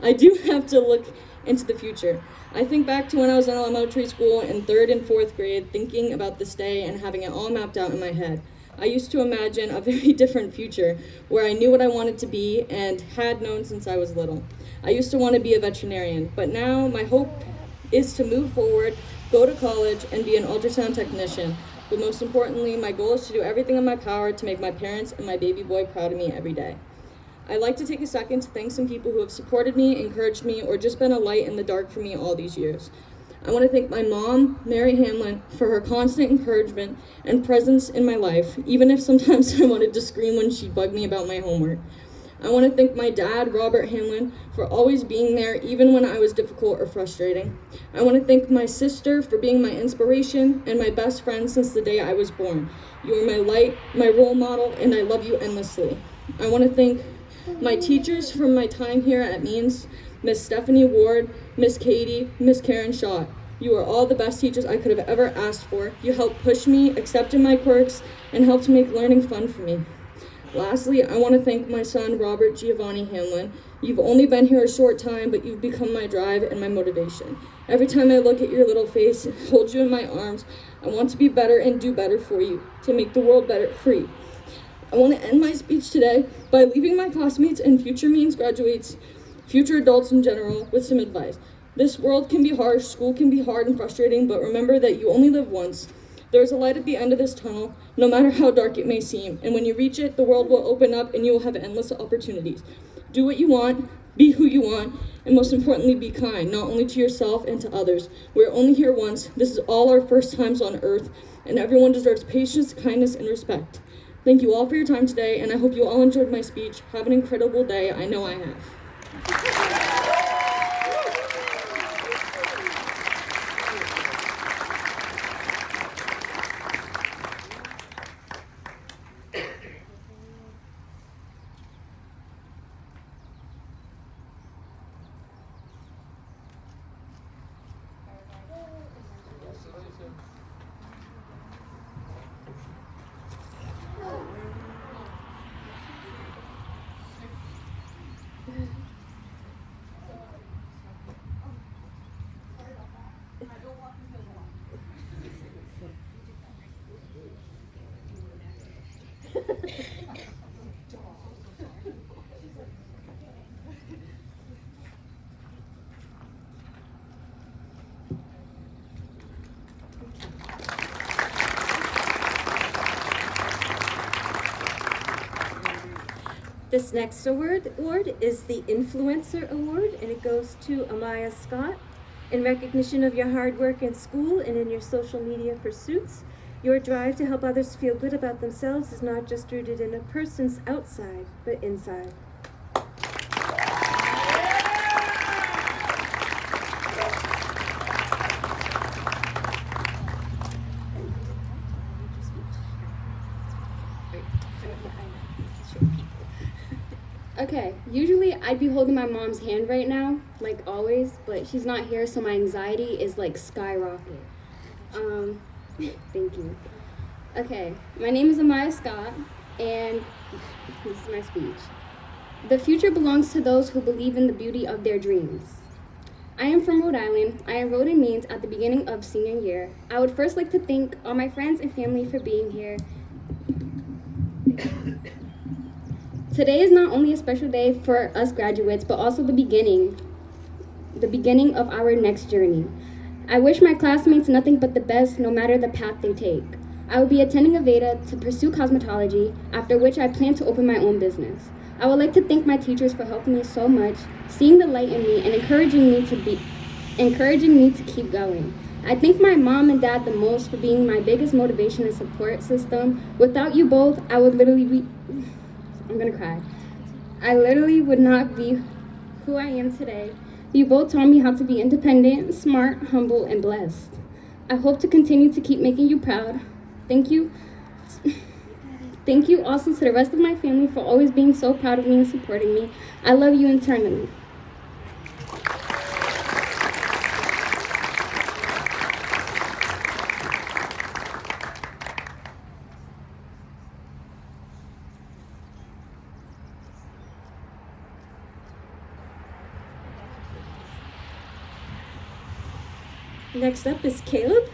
I do have to look into the future. I think back to when I was in elementary school in 3rd and 4th grade, thinking about this day and having it all mapped out in my head. I used to imagine a very different future where I knew what I wanted to be and had known since I was little. I used to want to be a veterinarian, but now my hope is to move forward go to college, and be an ultrasound technician. But most importantly, my goal is to do everything in my power to make my parents and my baby boy proud of me every day. I'd like to take a second to thank some people who have supported me, encouraged me, or just been a light in the dark for me all these years. I want to thank my mom, Mary Hamlin, for her constant encouragement and presence in my life, even if sometimes I wanted to scream when she bugged me about my homework. I want to thank my dad, Robert Hamlin, for always being there even when I was difficult or frustrating. I want to thank my sister for being my inspiration and my best friend since the day I was born. You are my light, my role model, and I love you endlessly. I want to thank my teachers from my time here at Means, Miss Stephanie Ward, Miss Katie, Miss Karen Shaw. You are all the best teachers I could have ever asked for. You helped push me, accepted my quirks, and helped make learning fun for me. Lastly, I want to thank my son, Robert Giovanni Hamlin. You've only been here a short time, but you've become my drive and my motivation. Every time I look at your little face, hold you in my arms, I want to be better and do better for you, to make the world better for you. I want to end my speech today by leaving my classmates and future Means graduates, future adults in general, with some advice. This world can be harsh, school can be hard and frustrating, but remember that you only live once. There's a light at the end of this tunnel, no matter how dark it may seem, and when you reach it, the world will open up and you will have endless opportunities. Do what you want, be who you want, and most importantly, be kind, not only to yourself and to others. We're only here once. This is all our first times on earth, and everyone deserves patience, kindness, and respect. Thank you all for your time today, and I hope you all enjoyed my speech. Have an incredible day. I know I have. This next award is the Influencer Award, and it goes to Amaya Scott. In recognition of your hard work in school and in your social media pursuits, your drive to help others feel good about themselves is not just rooted in a person's outside, but inside. Okay, usually I'd be holding my mom's hand right now, like always, but she's not here, so my anxiety is like skyrocket. Thank you. Okay, my name is Amaya Scott, and this is my speech. The future belongs to those who believe in the beauty of their dreams. I am from Rhode Island. I enrolled in Means at the beginning of senior year. I would first like to thank all my friends and family for being here. Today is not only a special day for us graduates, but also the beginning of our next journey. I wish my classmates nothing but the best, no matter the path they take. I will be attending Aveda to pursue cosmetology, after which I plan to open my own business. I would like to thank my teachers for helping me so much, seeing the light in me, and encouraging me to keep going. I thank my mom and dad the most for being my biggest motivation and support system. Without you both, I would literally be... I'm gonna cry. I literally would not be who I am today. You both taught me how to be independent, smart, humble, and blessed. I hope to continue to keep making you proud. Thank you. Thank you also to the rest of my family for always being so proud of me and supporting me. I love you eternally. Next up is Caleb.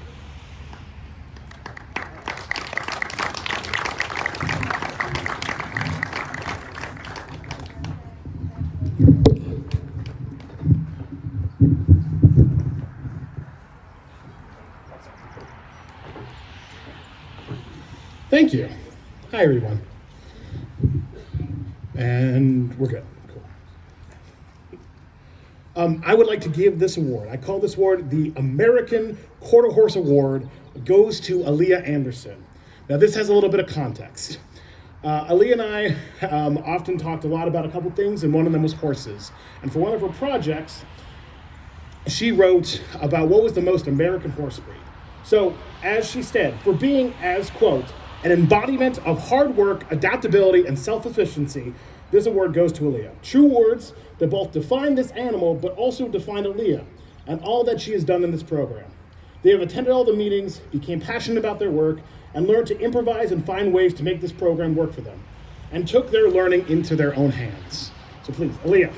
Thank you. Hi, everyone. And we're good. Cool. I would like to give this award. I call this award the American Quarter Horse Award. It goes to Aaliyah Anderson. Now, this has a little bit of context. Aaliyah and I often talked a lot about a couple things, and one of them was horses. And for one of her projects, she wrote about what was the most American horse breed. So, as she said, for being, as quote, an embodiment of hard work, adaptability, and self-sufficiency, this award goes to Aaliyah. True words that both define this animal, but also define Aaliyah and all that she has done in this program. They have attended all the meetings, became passionate about their work, and learned to improvise and find ways to make this program work for them, and took their learning into their own hands. So please, Aaliyah.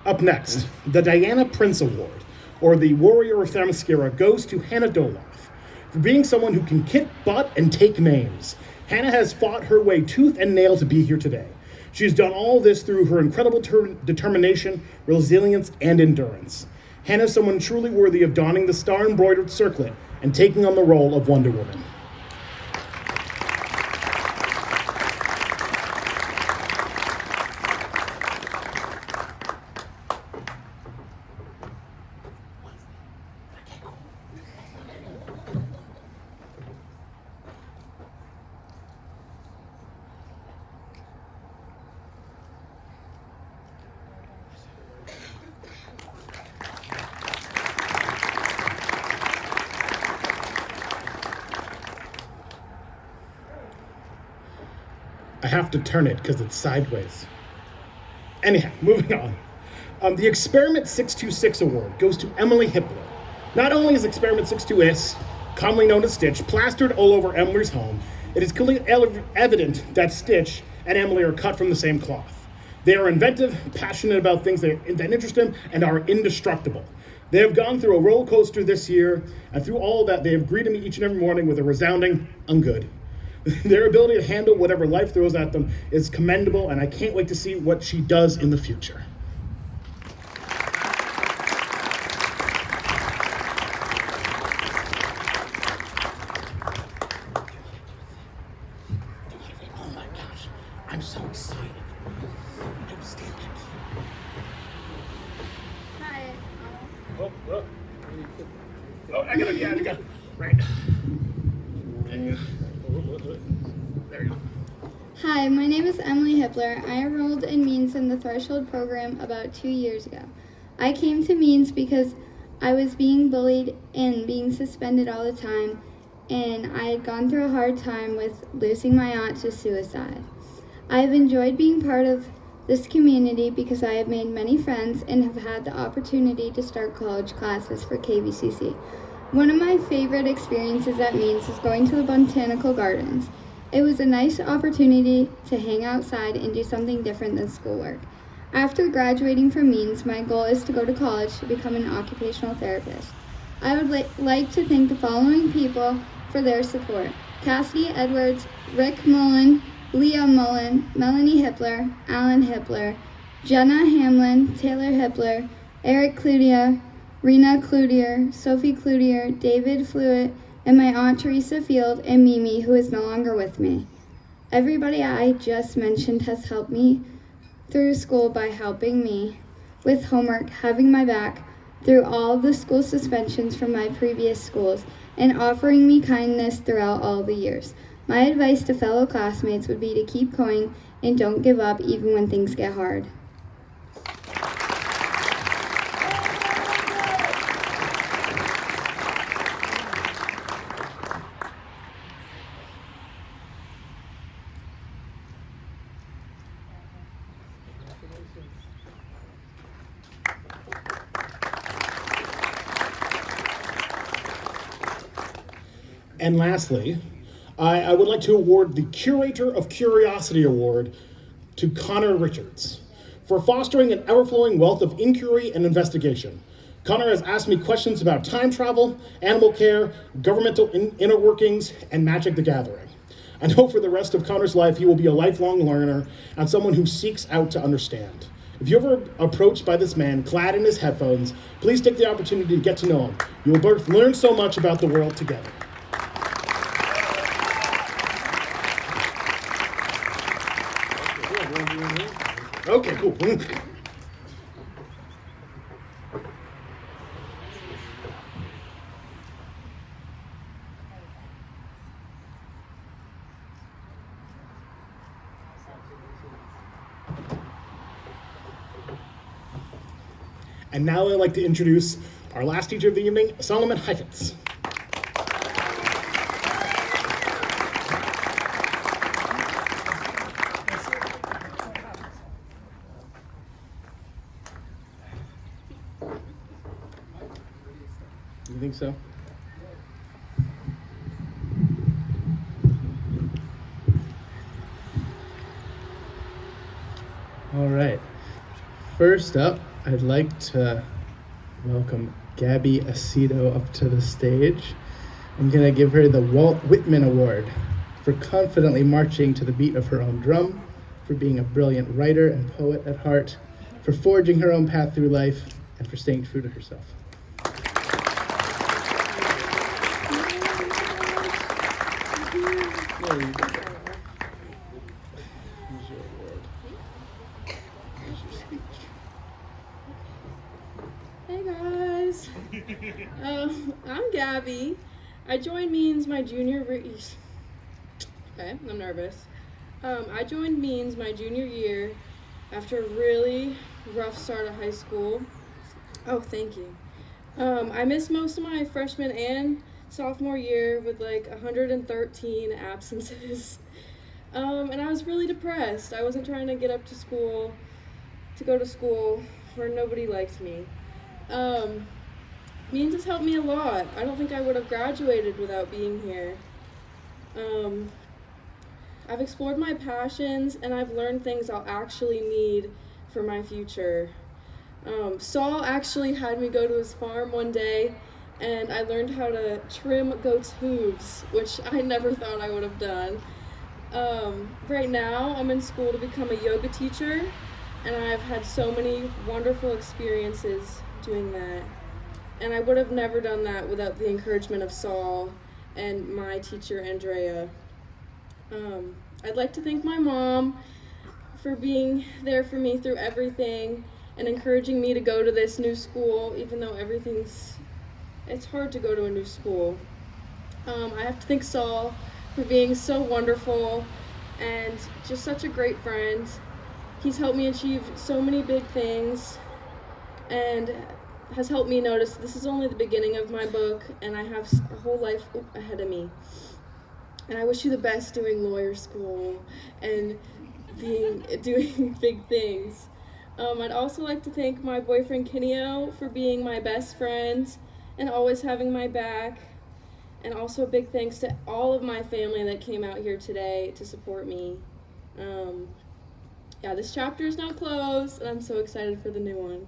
Up next, the Diana Prince Award, or the Warrior of Themyscira, goes to Hannah Doloff for being someone who can kick butt and take names. Hannah has fought her way tooth and nail to be here today. She has done all this through her incredible determination, resilience, and endurance. Hannah is someone truly worthy of donning the star-embroidered circlet and taking on the role of Wonder Woman. I have to turn it because it's sideways. Anyhow, moving on. The Experiment 626 Award goes to Emily Hippler. Not only is Experiment 626, commonly known as Stitch, plastered all over Emily's home, it is clearly evident that Stitch and Emily are cut from the same cloth. They are inventive, passionate about things that interest them, and are indestructible. They have gone through a roller coaster this year, and through all that, they have greeted me each and every morning with a resounding, "I'm good." Their ability to handle whatever life throws at them is commendable, and I can't wait to see what she does in the future. Oh my gosh, I'm so excited. I'm standing. Hi. Oh, I gotta, right. There you go. Hi, my name is Emily Hippler. I enrolled in Means in the Threshold program about 2 years ago. I came to Means because I was being bullied and being suspended all the time, and I had gone through a hard time with losing my aunt to suicide. I have enjoyed being part of this community because I have made many friends and have had the opportunity to start college classes for KVCC. One of my favorite experiences at Means is going to the botanical gardens. It was a nice opportunity to hang outside and do something different than schoolwork. After graduating from Means, my goal is to go to college to become an occupational therapist. I would like to thank the following people for their support: Cassidy Edwards, Rick Mullen, Leah Mullen, Melanie Hippler, Alan Hippler, Jenna Hamlin, Taylor Hippler, Eric Cloutier, Rena Cloutier, Sophie Cloutier, David Fluitt, and my Aunt Teresa Field and Mimi, who is no longer with me. Everybody I just mentioned has helped me through school by helping me with homework, having my back through all the school suspensions from my previous schools, and offering me kindness throughout all the years. My advice to fellow classmates would be to keep going and don't give up even when things get hard. And lastly, I would like to award the Curator of Curiosity Award to Connor Richards for fostering an ever-flowing wealth of inquiry and investigation. Connor has asked me questions about time travel, animal care, governmental inner workings, and Magic the Gathering. I know for the rest of Connor's life, he will be a lifelong learner and someone who seeks out to understand. If you're ever approached by this man clad in his headphones, please take the opportunity to get to know him. You will both learn so much about the world together. Okay, cool. And now I'd like to introduce our last teacher of the evening, Solomon Heifetz. You think so? All right. First up, I'd like to welcome Gabby Aceto up to the stage. I'm going to give her the Walt Whitman Award for confidently marching to the beat of her own drum, for being a brilliant writer and poet at heart, for forging her own path through life, and for staying true to herself. There you go. Here's your award. Here's your speech. Hey guys, I'm Gabby. I joined Means my junior Okay, I'm nervous. I joined Means my junior year after a really rough start of high school. Oh, thank you. I missed most of my freshman and sophomore year with like 113 absences. And I was really depressed. I wasn't trying to get up to go to school where nobody liked me. Means has helped me a lot. I don't think I would have graduated without being here. I've explored my passions and I've learned things I'll actually need for my future. Saul actually had me go to his farm one day and I learned how to trim goats' hooves, which I never thought I would have done. Right now, I'm in school to become a yoga teacher, and I've had so many wonderful experiences doing that. And I would have never done that without the encouragement of Saul and my teacher, Andrea. I'd like to thank my mom for being there for me through everything and encouraging me to go to this new school, even though it's hard to go to a new school. I have to thank Saul for being so wonderful and just such a great friend. He's helped me achieve so many big things and has helped me notice this is only the beginning of my book and I have a whole life ahead of me. And I wish you the best doing lawyer school and doing big things. I'd also like to thank my boyfriend Kineo for being my best friend and always having my back. And also a big thanks to all of my family that came out here today to support me. Yeah, this chapter is now closed and I'm so excited for the new one.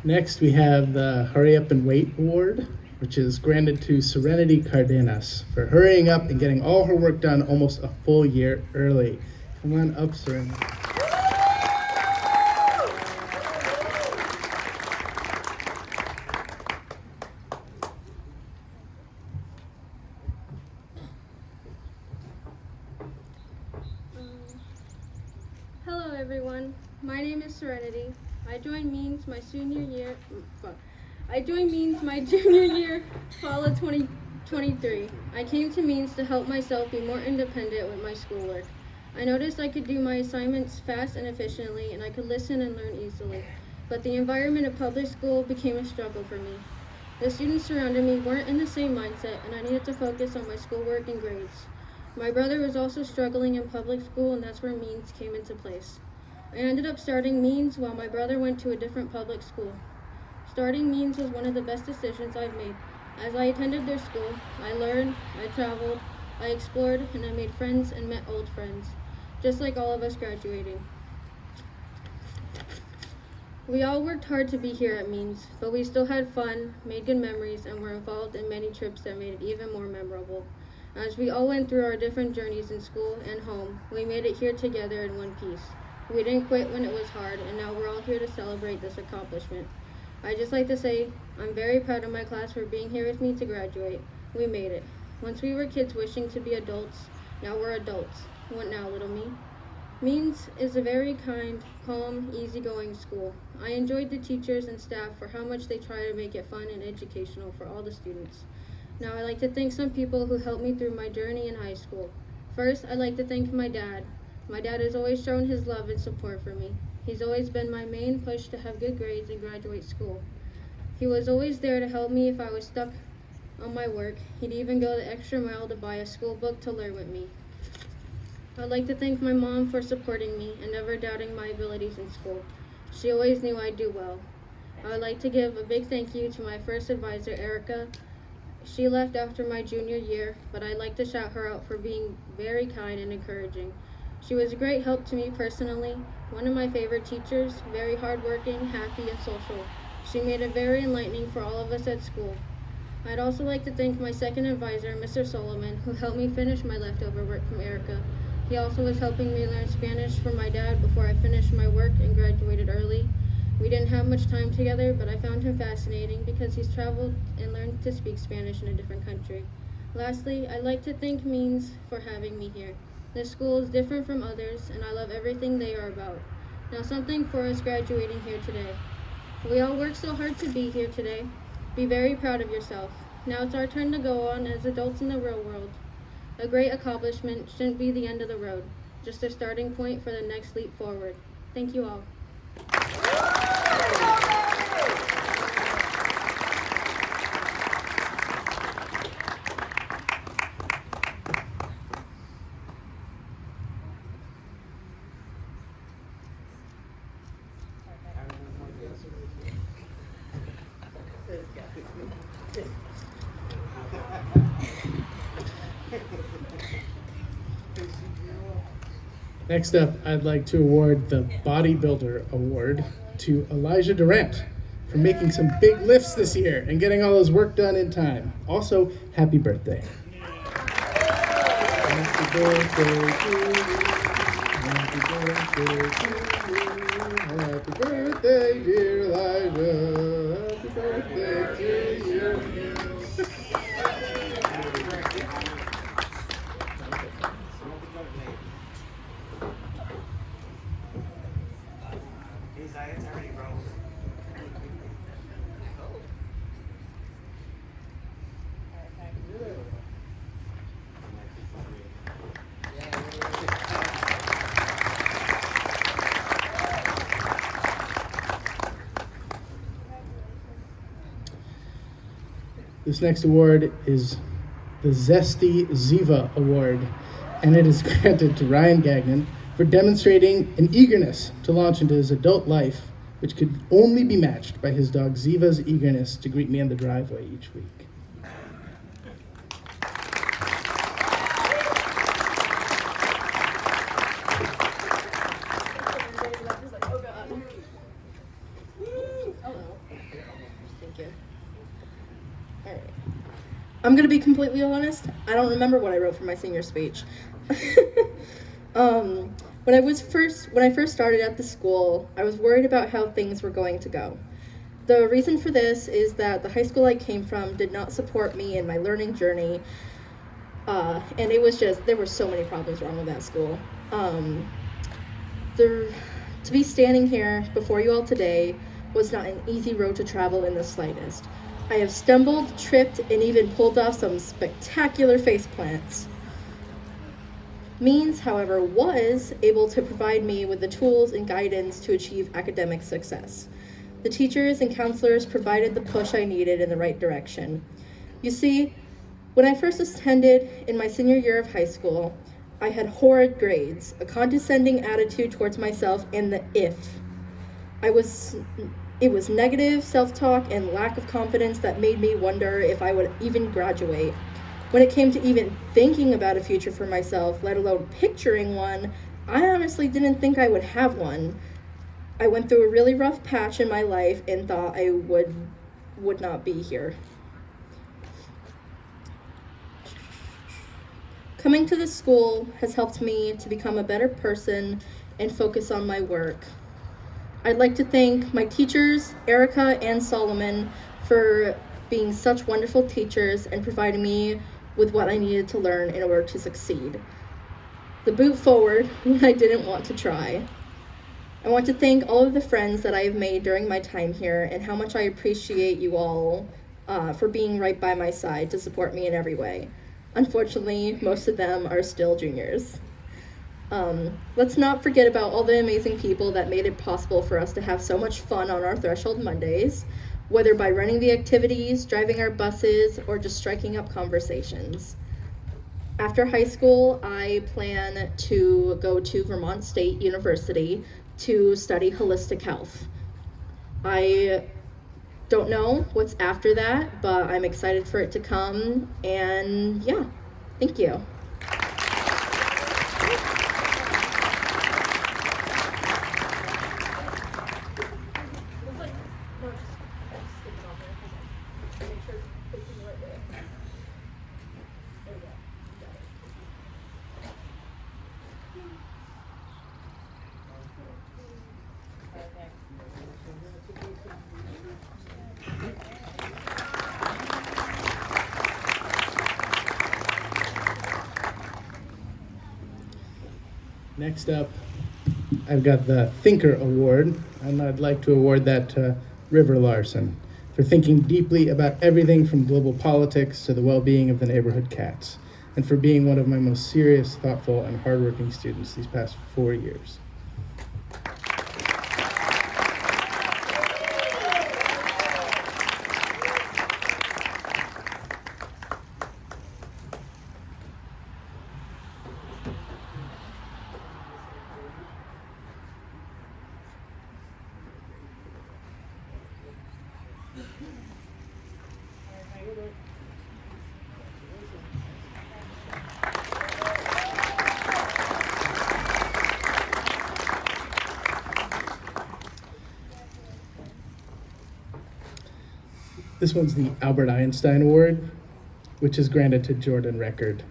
Next, we have the Hurry Up and Wait Award, which is granted to Serenity Cardenas for hurrying up and getting all her work done almost a full year early. Come on up, Serenity. Hello everyone, my name is Serenity. I joined Means my junior year, fall of 23. I came to Means to help myself be more independent with my schoolwork. I noticed I could do my assignments fast and efficiently, and I could listen and learn easily. But the environment of public school became a struggle for me. The students surrounding me weren't in the same mindset, and I needed to focus on my schoolwork and grades. My brother was also struggling in public school, and that's where Means came into place. I ended up starting Means while my brother went to a different public school. Starting Means was one of the best decisions I've made. As I attended their school, I learned, I traveled, I explored, and I made friends and met old friends, just like all of us graduating. We all worked hard to be here at Means, but we still had fun, made good memories, and were involved in many trips that made it even more memorable. As we all went through our different journeys in school and home, we made it here together in one piece. We didn't quit when it was hard, and now we're all here to celebrate this accomplishment. I'd just like to say I'm very proud of my class for being here with me to graduate. We made it. Once we were kids wishing to be adults, now we're adults. What now, little me? Means is a very kind, calm, easygoing school. I enjoyed the teachers and staff for how much they try to make it fun and educational for all the students. Now I'd like to thank some people who helped me through my journey in high school. First, I'd like to thank my dad. My dad has always shown his love and support for me. He's always been my main push to have good grades and graduate school. He was always there to help me if I was stuck on my work. He'd even go the extra mile to buy a school book to learn with me. I'd like to thank my mom for supporting me and never doubting my abilities in school. She always knew I'd do well. I would like to give a big thank you to my first advisor, Erica. She left after my junior year, but I'd like to shout her out for being very kind and encouraging. She was a great help to me personally, one of my favorite teachers, very hardworking, happy, and social. She made it very enlightening for all of us at school. I'd also like to thank my second advisor, Mr. Solomon, who helped me finish my leftover work from Erica. He also was helping me learn Spanish for my dad before I finished my work and graduated early. We didn't have much time together, but I found him fascinating because he's traveled and learned to speak Spanish in a different country. Lastly, I'd like to thank Means for having me here. This school is different from others, and I love everything they are about. Now something for us graduating here today. We all worked so hard to be here today. Be very proud of yourself. Now it's our turn to go on as adults in the real world. A great accomplishment shouldn't be the end of the road, just a starting point for the next leap forward. Thank you all. Next up, I'd like to award the Bodybuilder Award to Elijah Durant for making some big lifts this year and getting all his work done in time. Also, happy birthday. Happy birthday to you. Happy birthday to you. Happy birthday, dear Elijah. Happy birthday to you. This next award is the Zesty Ziva Award, and it is granted to Ryan Gagnon for demonstrating an eagerness to launch into his adult life, which could only be matched by his dog Ziva's eagerness to greet me in the driveway each week. I'm gonna be completely honest, I don't remember what I wrote for my senior speech. When I first started at the school, I was worried about how things were going to go. The reason for this is that the high school I came from did not support me in my learning journey, and it was just, there were so many problems wrong with that school. To be standing here before you all today was not an easy road to travel in the slightest. I have stumbled, tripped, and even pulled off some spectacular face plants. Means, however, was able to provide me with the tools and guidance to achieve academic success. The teachers and counselors provided the push I needed in the right direction. You see, when I first attended in my senior year of high school, I had horrid grades, a condescending attitude towards myself, and the if. It was negative self-talk and lack of confidence that made me wonder if I would even graduate. When it came to even thinking about a future for myself, let alone picturing one, I honestly didn't think I would have one. I went through a really rough patch in my life and thought I would not be here. Coming to this school has helped me to become a better person and focus on my work. I'd like to thank my teachers, Erica and Solomon, for being such wonderful teachers and providing me with what I needed to learn in order to succeed. The boot forward when I didn't want to try. I want to thank all of the friends that I have made during my time here and how much I appreciate you all for being right by my side to support me in every way. Unfortunately, most of them are still juniors. Let's not forget about all the amazing people that made it possible for us to have so much fun on our Threshold Mondays, whether by running the activities, driving our buses, or just striking up conversations. After high school, I plan to go to Vermont State University to study holistic health. I don't know what's after that, but I'm excited for it to come, and yeah, thank you. Next up, I've got the Thinker Award, and I'd like to award that to River Larson for thinking deeply about everything from global politics to the well-being of the neighborhood cats, and for being one of my most serious, thoughtful, and hardworking students these past 4 years. This one's the Albert Einstein Award, which is granted to Jordan Record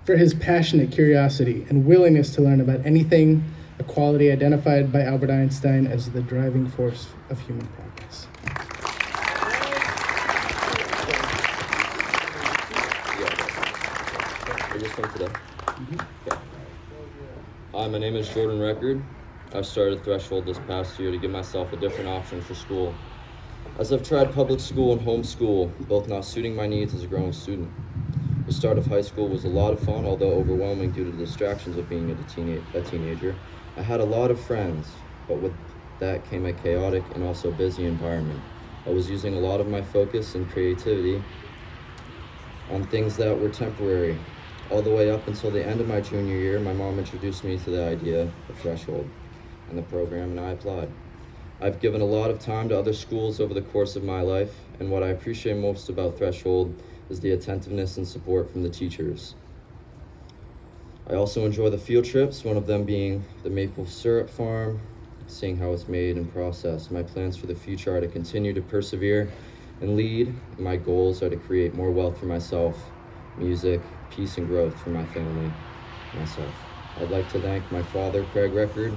for his passionate curiosity and willingness to learn about anything, a quality identified by Albert Einstein as the driving force of human progress. Hi, my name is Jordan Record. I started Threshold this past year to give myself a different option for school, as I've tried public school and homeschool, both not suiting my needs as a growing student. The start of high school was a lot of fun, although overwhelming due to the distractions of being a teenager. I had a lot of friends, but with that came a chaotic and also busy environment. I was using a lot of my focus and creativity on things that were temporary. All the way up until the end of my junior year, my mom introduced me to the idea of Threshold and the program, and I applied. I've given a lot of time to other schools over the course of my life, and what I appreciate most about Threshold is the attentiveness and support from the teachers. I also enjoy the field trips, one of them being the maple syrup farm, seeing how it's made and processed. My plans for the future are to continue to persevere and lead. My goals are to create more wealth for myself, music, peace and growth for my family, myself. I'd like to thank my father, Craig Record,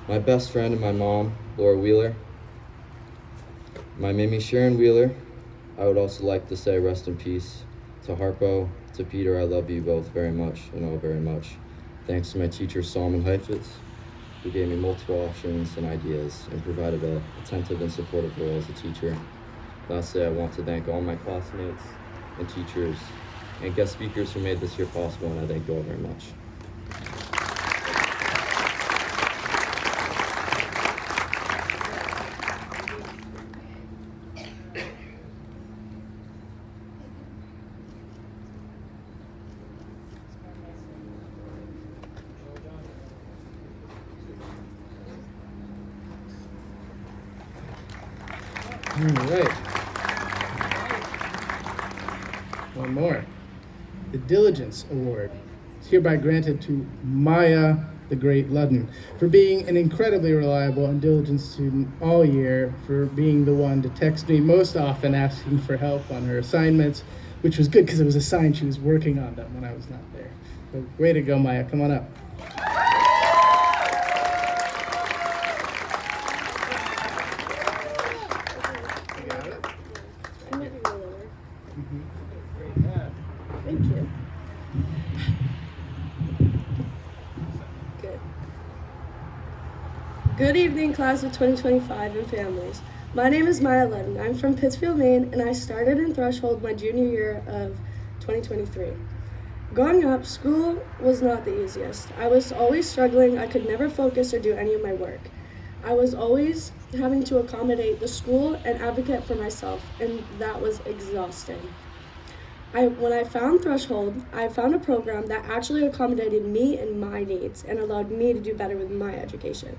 my best friend and my mom, Laura Wheeler, my Mimi Sharon Wheeler. I would also like to say rest in peace to Harpo, to Peter. I love you both very much and all very much. Thanks to my teacher, Solomon Heifetz, who gave me multiple options and ideas and provided an attentive and supportive role as a teacher. Lastly, I want to thank all my classmates and teachers and guest speakers who made this year possible, and I thank you all very much. All right. One more. The Diligence Award is hereby granted to Maya the Great Ludden for being an incredibly reliable and diligent student all year, for being the one to text me most often asking for help on her assignments, which was good because it was a sign she was working on them when I was not there. So way to go, Maya. Come on up. Thank you. Good evening, class of 2025 and families. My name is Maya Ludden. I'm from Pittsfield, Maine, and I started in Threshold my junior year of 2023. Growing up, school was not the easiest. I was always struggling. I could never focus or do any of my work. I was always having to accommodate the school and advocate for myself, and that was exhausting. When I found Threshold, I found a program that actually accommodated me and my needs and allowed me to do better with my education.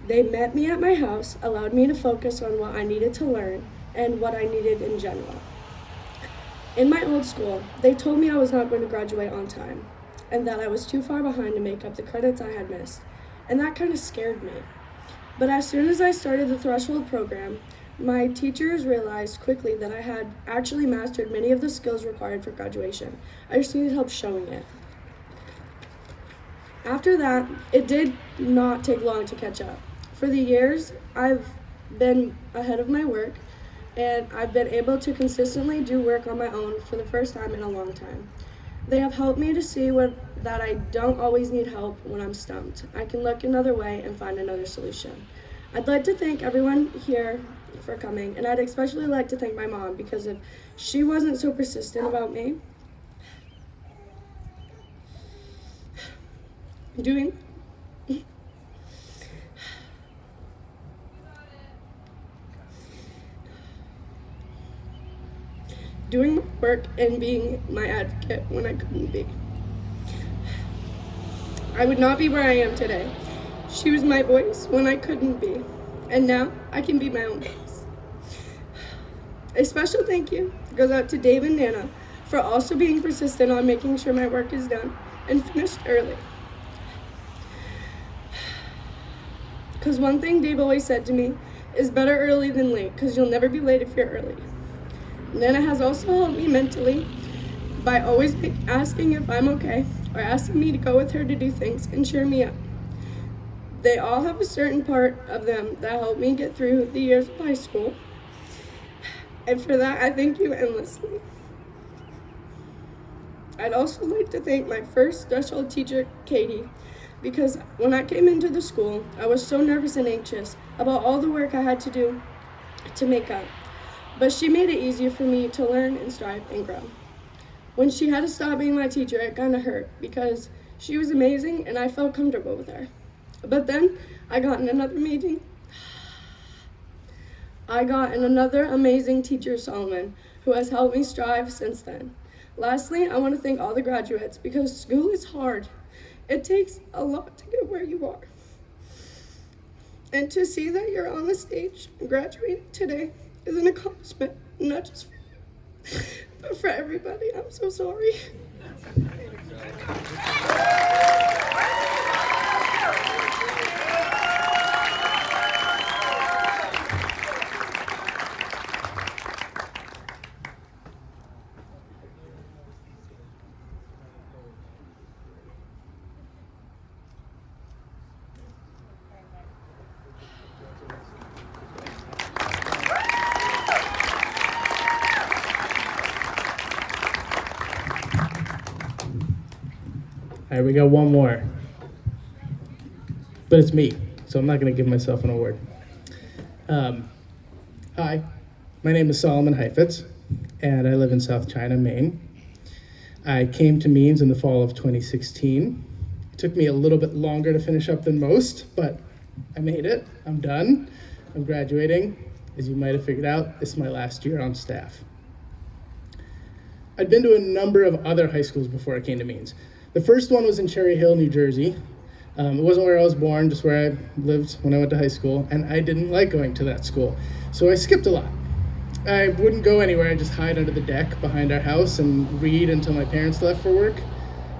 They met me at my house, allowed me to focus on what I needed to learn and what I needed in general. In my old school, they told me I was not going to graduate on time and that I was too far behind to make up the credits I had missed, and that kind of scared me. But as soon as I started the Threshold program, my teachers realized quickly that I had actually mastered many of the skills required for graduation. I just needed help showing it. After that, it did not take long to catch up. For the years, I've been ahead of my work, and I've been able to consistently do work on my own for the first time in a long time. They have helped me to see that I don't always need help when I'm stumped. I can look another way and find another solution. I'd like to thank everyone here for coming, and I'd especially like to thank my mom, because if she wasn't so persistent about me doing my work and being my advocate when I couldn't be, I would not be where I am today. She was my voice when I couldn't be, and now I can be my own voice. A special thank you goes out to Dave and Nana for also being persistent on making sure my work is done and finished early. Because one thing Dave always said to me is better early than late, because you'll never be late if you're early. Nana has also helped me mentally by always asking if I'm okay or asking me to go with her to do things and cheer me up. They all have a certain part of them that helped me get through the years of high school, and for that I thank you endlessly. I'd also like to thank my first Threshold teacher, Katie, because when I came into the school, I was so nervous and anxious about all the work I had to do to make up, but she made it easier for me to learn and strive and grow. When she had to stop being my teacher, it kind of hurt, because she was amazing and I felt comfortable with her. But then I got in another amazing teacher, Solomon, who has helped me strive since then. Lastly, I want to thank all the graduates, because school is hard. It takes a lot to get where you are. And to see that you're on the stage graduating today is an accomplishment, not just for you, but for everybody. I'm so sorry. All right, we got one more. But it's me, so I'm not going to give myself an award. Hi, My name is Solomon Heifetz, and I live in South China, Maine. I came to Means in the fall of 2016. It took me a little bit longer to finish up than most, but I made it. I'm done. I'm graduating. As you might have figured out, this is my last year on staff. I'd been to a number of other high schools before I came to Means. The first one was in Cherry Hill, New Jersey. It wasn't where I was born, just where I lived when I went to high school, and I didn't like going to that school, so I skipped a lot. I wouldn't go anywhere. I'd just hide under the deck behind our house and read until my parents left for work.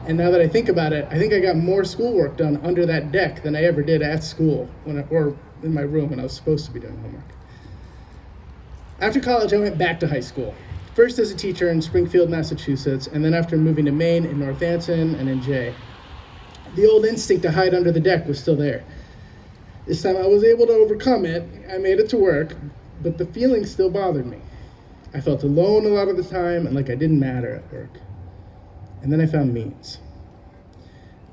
And now that I think about it, I think I got more schoolwork done under that deck than I ever did at school or in my room when I was supposed to be doing homework. After college, I went back to high school. First as a teacher in Springfield, Massachusetts, and then after moving to Maine in Northampton and in Jay. The old instinct to hide under the deck was still there. This time I was able to overcome it. I made it to work, but the feeling still bothered me. I felt alone a lot of the time and like I didn't matter at work. And then I found Means.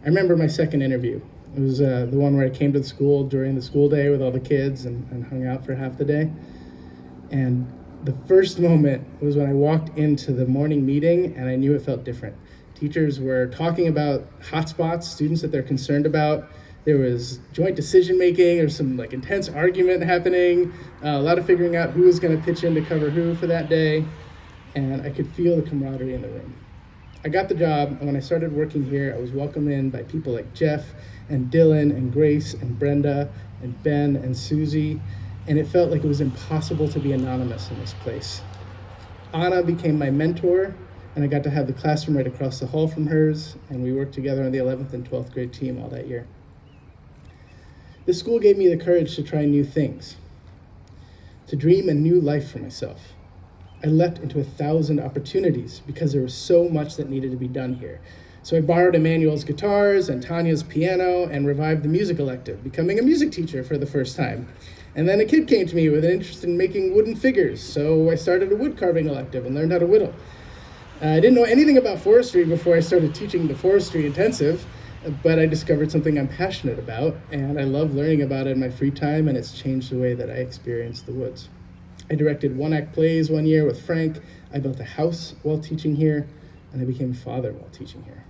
I remember my second interview. It was the one where I came to the school during the school day with all the kids and hung out for half the day. And the first moment was when I walked into the morning meeting and I knew it felt different. Teachers were talking about hotspots, students that they're concerned about. There was joint decision making, or some like intense argument happening, a lot of figuring out who was going to pitch in to cover who for that day, and I could feel the camaraderie in the room. I got the job, and when I started working here, I was welcomed in by people like Jeff and Dylan and Grace and Brenda and Ben and Susie, and it felt like it was impossible to be anonymous in this place. Anna became my mentor, and I got to have the classroom right across the hall from hers, and we worked together on the 11th and 12th grade team all that year. This school gave me the courage to try new things, to dream a new life for myself. I leapt into 1,000 opportunities because there was so much that needed to be done here. So I borrowed Emmanuel's guitars and Tanya's piano and revived the music elective, becoming a music teacher for the first time. And then a kid came to me with an interest in making wooden figures, so I started a wood carving elective and learned how to whittle. I didn't know anything about forestry before I started teaching the forestry intensive, but I discovered something I'm passionate about, and I love learning about it in my free time, and it's changed the way that I experience the woods. I directed one-act plays one year with Frank, I built a house while teaching here, and I became a father while teaching here.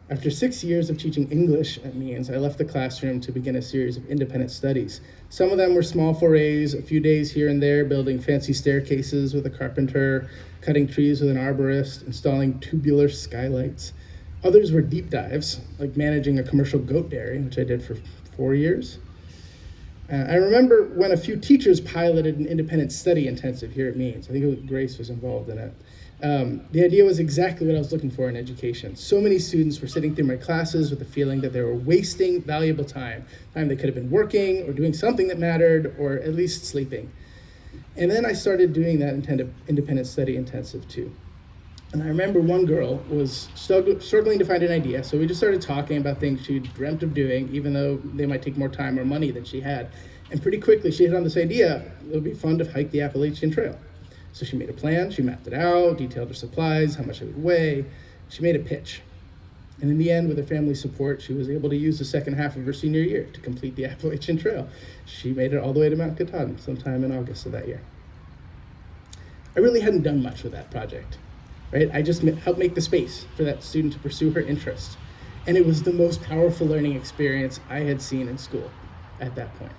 After 6 years of teaching English at Means, I left the classroom to begin a series of independent studies. Some of them were small forays, a few days here and there, building fancy staircases with a carpenter, cutting trees with an arborist, installing tubular skylights. Others were deep dives, like managing a commercial goat dairy, which I did for 4 years. I remember when a few teachers piloted an independent study intensive here at Means. I think Grace was involved in it. The idea was exactly what I was looking for in education. So many students were sitting through my classes with the feeling that they were wasting valuable time they could have been working or doing something that mattered, or at least sleeping. And then I started doing that independent study intensive too. And I remember one girl was struggling to find an idea, so we just started talking about things she dreamt of doing, even though they might take more time or money than she had. And pretty quickly she hit on this idea, it would be fun to hike the Appalachian Trail. So she made a plan, she mapped it out, detailed her supplies, how much it would weigh. She made a pitch. And in the end, with her family's support, she was able to use the second half of her senior year to complete the Appalachian Trail. She made it all the way to Mount Katahdin sometime in August of that year. I really hadn't done much with that project, right? I just helped make the space for that student to pursue her interest. And it was the most powerful learning experience I had seen in school at that point.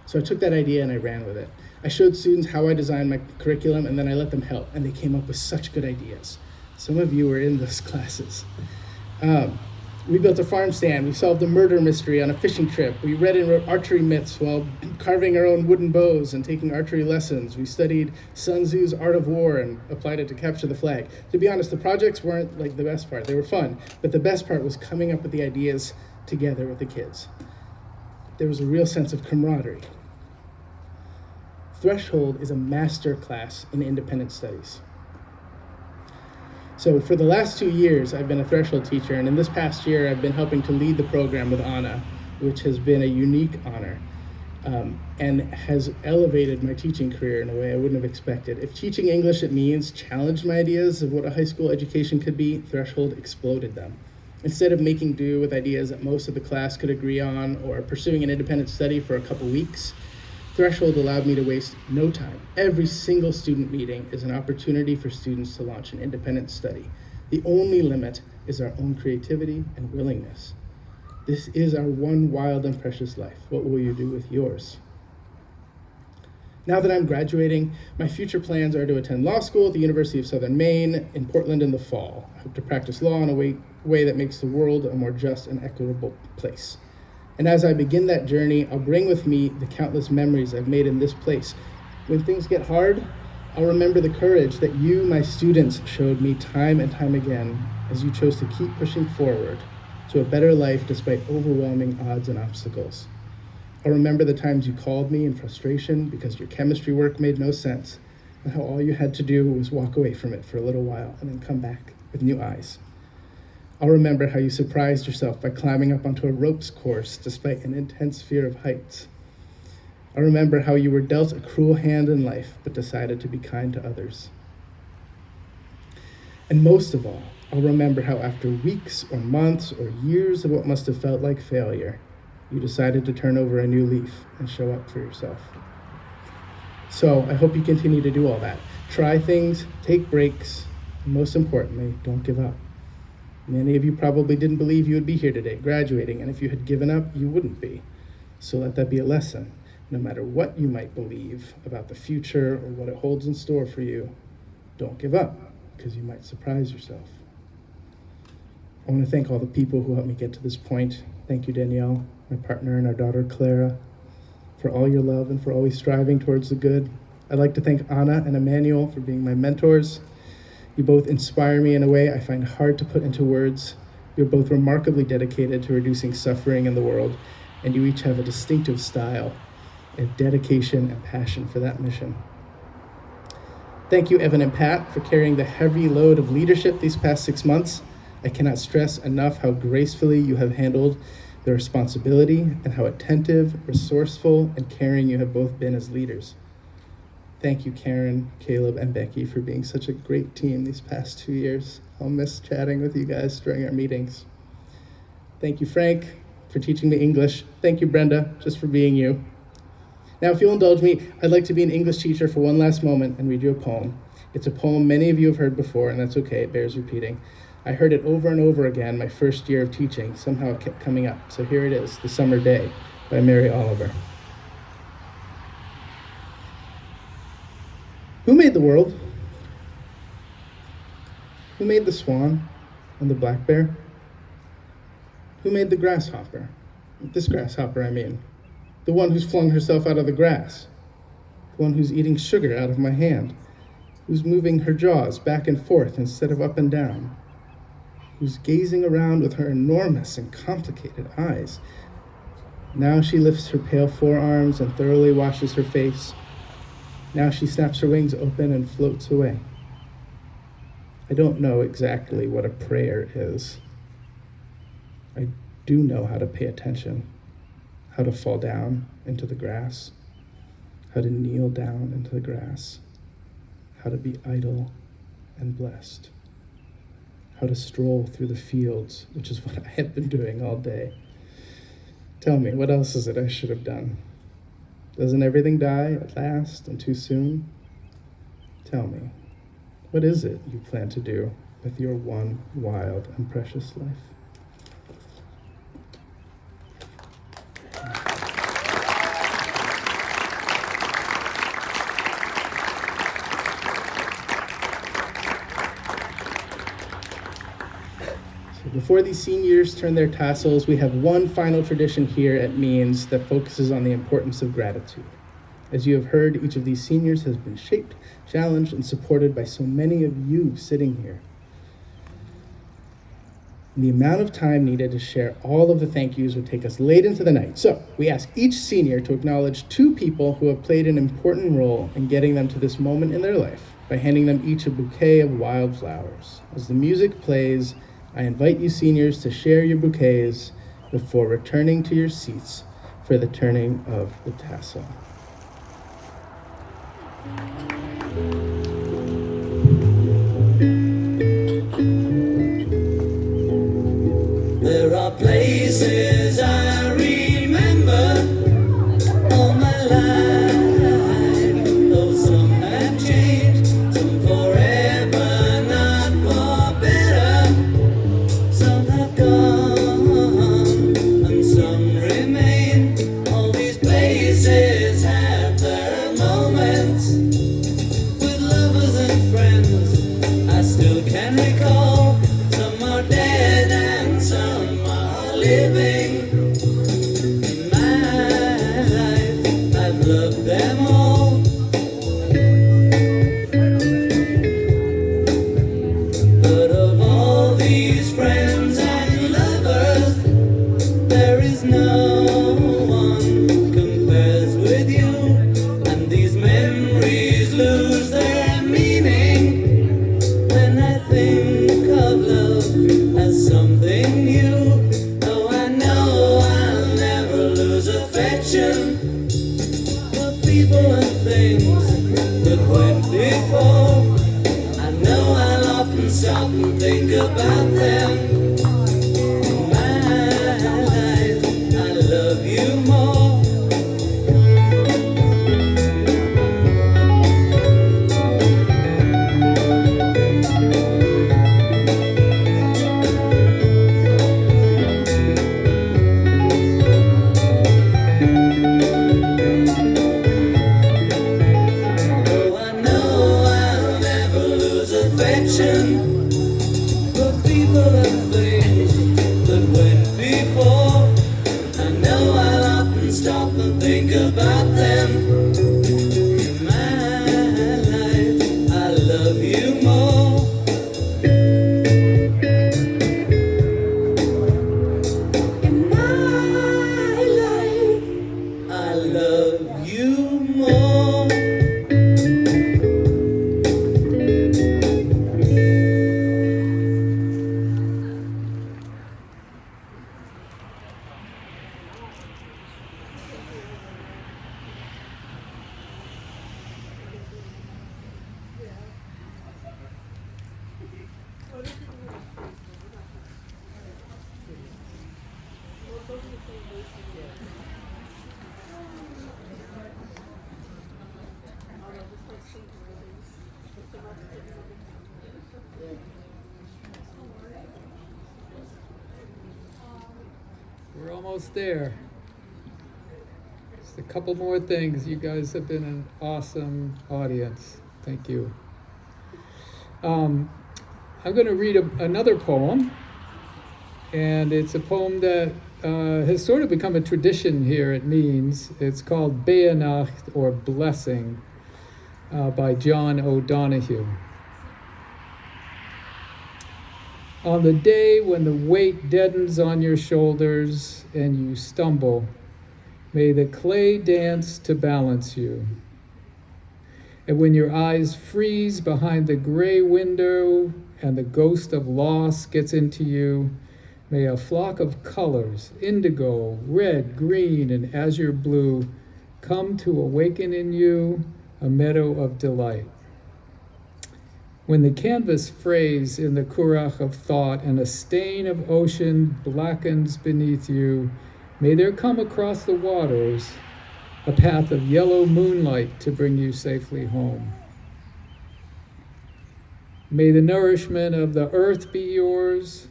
So I took that idea and I ran with it. I showed students how I designed my curriculum, and then I let them help, and they came up with such good ideas. Some of you were in those classes. We built a farm stand. We solved a murder mystery on a fishing trip. We read and wrote archery myths while carving our own wooden bows and taking archery lessons. We studied Sun Tzu's Art of War and applied it to capture the flag. To be honest, the projects weren't like the best part. They were fun, but the best part was coming up with the ideas together with the kids. There was a real sense of camaraderie. Threshold is a master class in independent studies. So for the last 2 years, I've been a Threshold teacher, and in this past year, I've been helping to lead the program with Anna, which has been a unique honor, and has elevated my teaching career in a way I wouldn't have expected. If teaching English at Means challenged my ideas of what a high school education could be, Threshold exploded them. Instead of making do with ideas that most of the class could agree on or pursuing an independent study for a couple weeks, Threshold allowed me to waste no time. Every single student meeting is an opportunity for students to launch an independent study. The only limit is our own creativity and willingness. This is our one wild and precious life. What will you do with yours? Now that I'm graduating, my future plans are to attend law school at the University of Southern Maine in Portland in the fall. I hope to practice law in a way that makes the world a more just and equitable place. And as I begin that journey, I'll bring with me the countless memories I've made in this place. When things get hard, I'll remember the courage that you, my students, showed me time and time again as you chose to keep pushing forward to a better life despite overwhelming odds and obstacles. I'll remember the times you called me in frustration because your chemistry work made no sense, and how all you had to do was walk away from it for a little while and then come back with new eyes. I'll remember how you surprised yourself by climbing up onto a ropes course despite an intense fear of heights. I'll remember how you were dealt a cruel hand in life but decided to be kind to others. And most of all, I'll remember how after weeks or months or years of what must have felt like failure, you decided to turn over a new leaf and show up for yourself. So I hope you continue to do all that. Try things, take breaks, and most importantly, don't give up. Many of you probably didn't believe you would be here today, graduating, and if you had given up, you wouldn't be. So let that be a lesson. No matter what you might believe about the future or what it holds in store for you, don't give up, because you might surprise yourself. I want to thank all the people who helped me get to this point. Thank you, Danielle, my partner, and our daughter, Clara, for all your love and for always striving towards the good. I'd like to thank Anna and Emmanuel for being my mentors. You both inspire me in a way I find hard to put into words. You're both remarkably dedicated to reducing suffering in the world, and you each have a distinctive style, a dedication and passion for that mission. Thank you, Evan and Pat, for carrying the heavy load of leadership these past 6 months. I cannot stress enough how gracefully you have handled the responsibility and how attentive, resourceful, and caring you have both been as leaders. Thank you, Karen, Caleb, and Becky for being such a great team these past 2 years. I'll miss chatting with you guys during our meetings. Thank you, Frank, for teaching me English. Thank you, Brenda, just for being you. Now, if you'll indulge me, I'd like to be an English teacher for one last moment and read you a poem. It's a poem many of you have heard before, and that's okay, it bears repeating. I heard it over and over again my first year of teaching. Somehow it kept coming up. So here it is, The Summer Day by Mary Oliver. Who made the world? Who made the swan and the black bear? Who made the grasshopper? This grasshopper, I mean. The one who's flung herself out of the grass. The one who's eating sugar out of my hand. Who's moving her jaws back and forth instead of up and down. Who's gazing around with her enormous and complicated eyes. Now she lifts her pale forearms and thoroughly washes her face. Now she snaps her wings open and floats away. I don't know exactly what a prayer is. I do know how to pay attention, how to fall down into the grass, how to kneel down into the grass, how to be idle and blessed, how to stroll through the fields, which is what I have been doing all day. Tell me, what else is it I should have done? Doesn't everything die at last and too soon? Tell me, what is it you plan to do with your one wild and precious life? Before these seniors turn their tassels, we have one final tradition here at Means that focuses on the importance of gratitude. As you have heard, each of these seniors has been shaped, challenged, and supported by so many of you sitting here. And the amount of time needed to share all of the thank yous would take us late into the night. So we ask each senior to acknowledge 2 people who have played an important role in getting them to this moment in their life by handing them each a bouquet of wildflowers. As the music plays, I invite you seniors to share your bouquets before returning to your seats for the turning of the tassel. There are places I remember all my life. We're almost there. Just a couple more things. You guys have been an awesome audience. Thank you. I'm going to read another poem, and it's a poem that has sort of become a tradition here at Means. It's called Beanacht, or Blessing, by John O'Donohue. On the day when the weight deadens on your shoulders and you stumble, may the clay dance to balance you. And when your eyes freeze behind the gray window and the ghost of loss gets into you, may a flock of colors, indigo, red, green, and azure blue, come to awaken in you a meadow of delight. When the canvas frays in the currach of thought and a stain of ocean blackens beneath you, may there come across the waters a path of yellow moonlight to bring you safely home. May the nourishment of the earth be yours.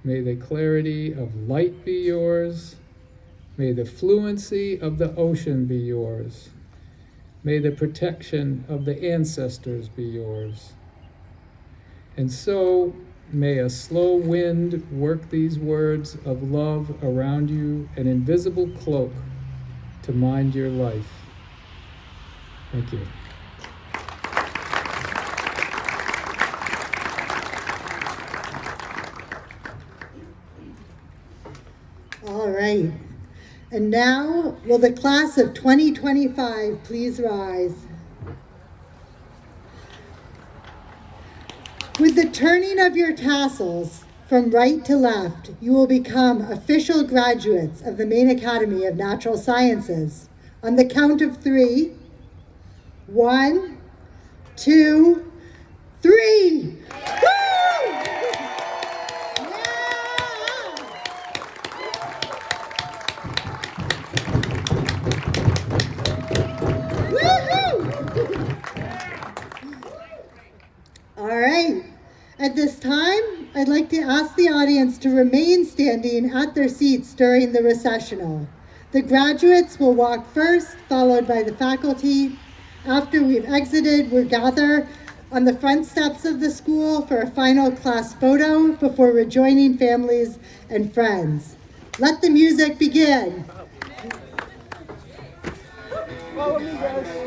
May the clarity of light be yours. May the fluency of the ocean be yours. May the protection of the ancestors be yours. And so, may a slow wind work these words of love around you, an invisible cloak to mind your life. Thank you. All right. And now, will the class of 2025 please rise? With the turning of your tassels from right to left, you will become official graduates of the Maine Academy of Natural Sciences. On the count of 3, 1, 2, 3. Woo! All right. At this time, I'd like to ask the audience to remain standing at their seats during the recessional. The graduates will walk first, followed by the faculty. After we've exited, we'll gather on the front steps of the school for a final class photo before rejoining families and friends. Let the music begin. Follow me, guys.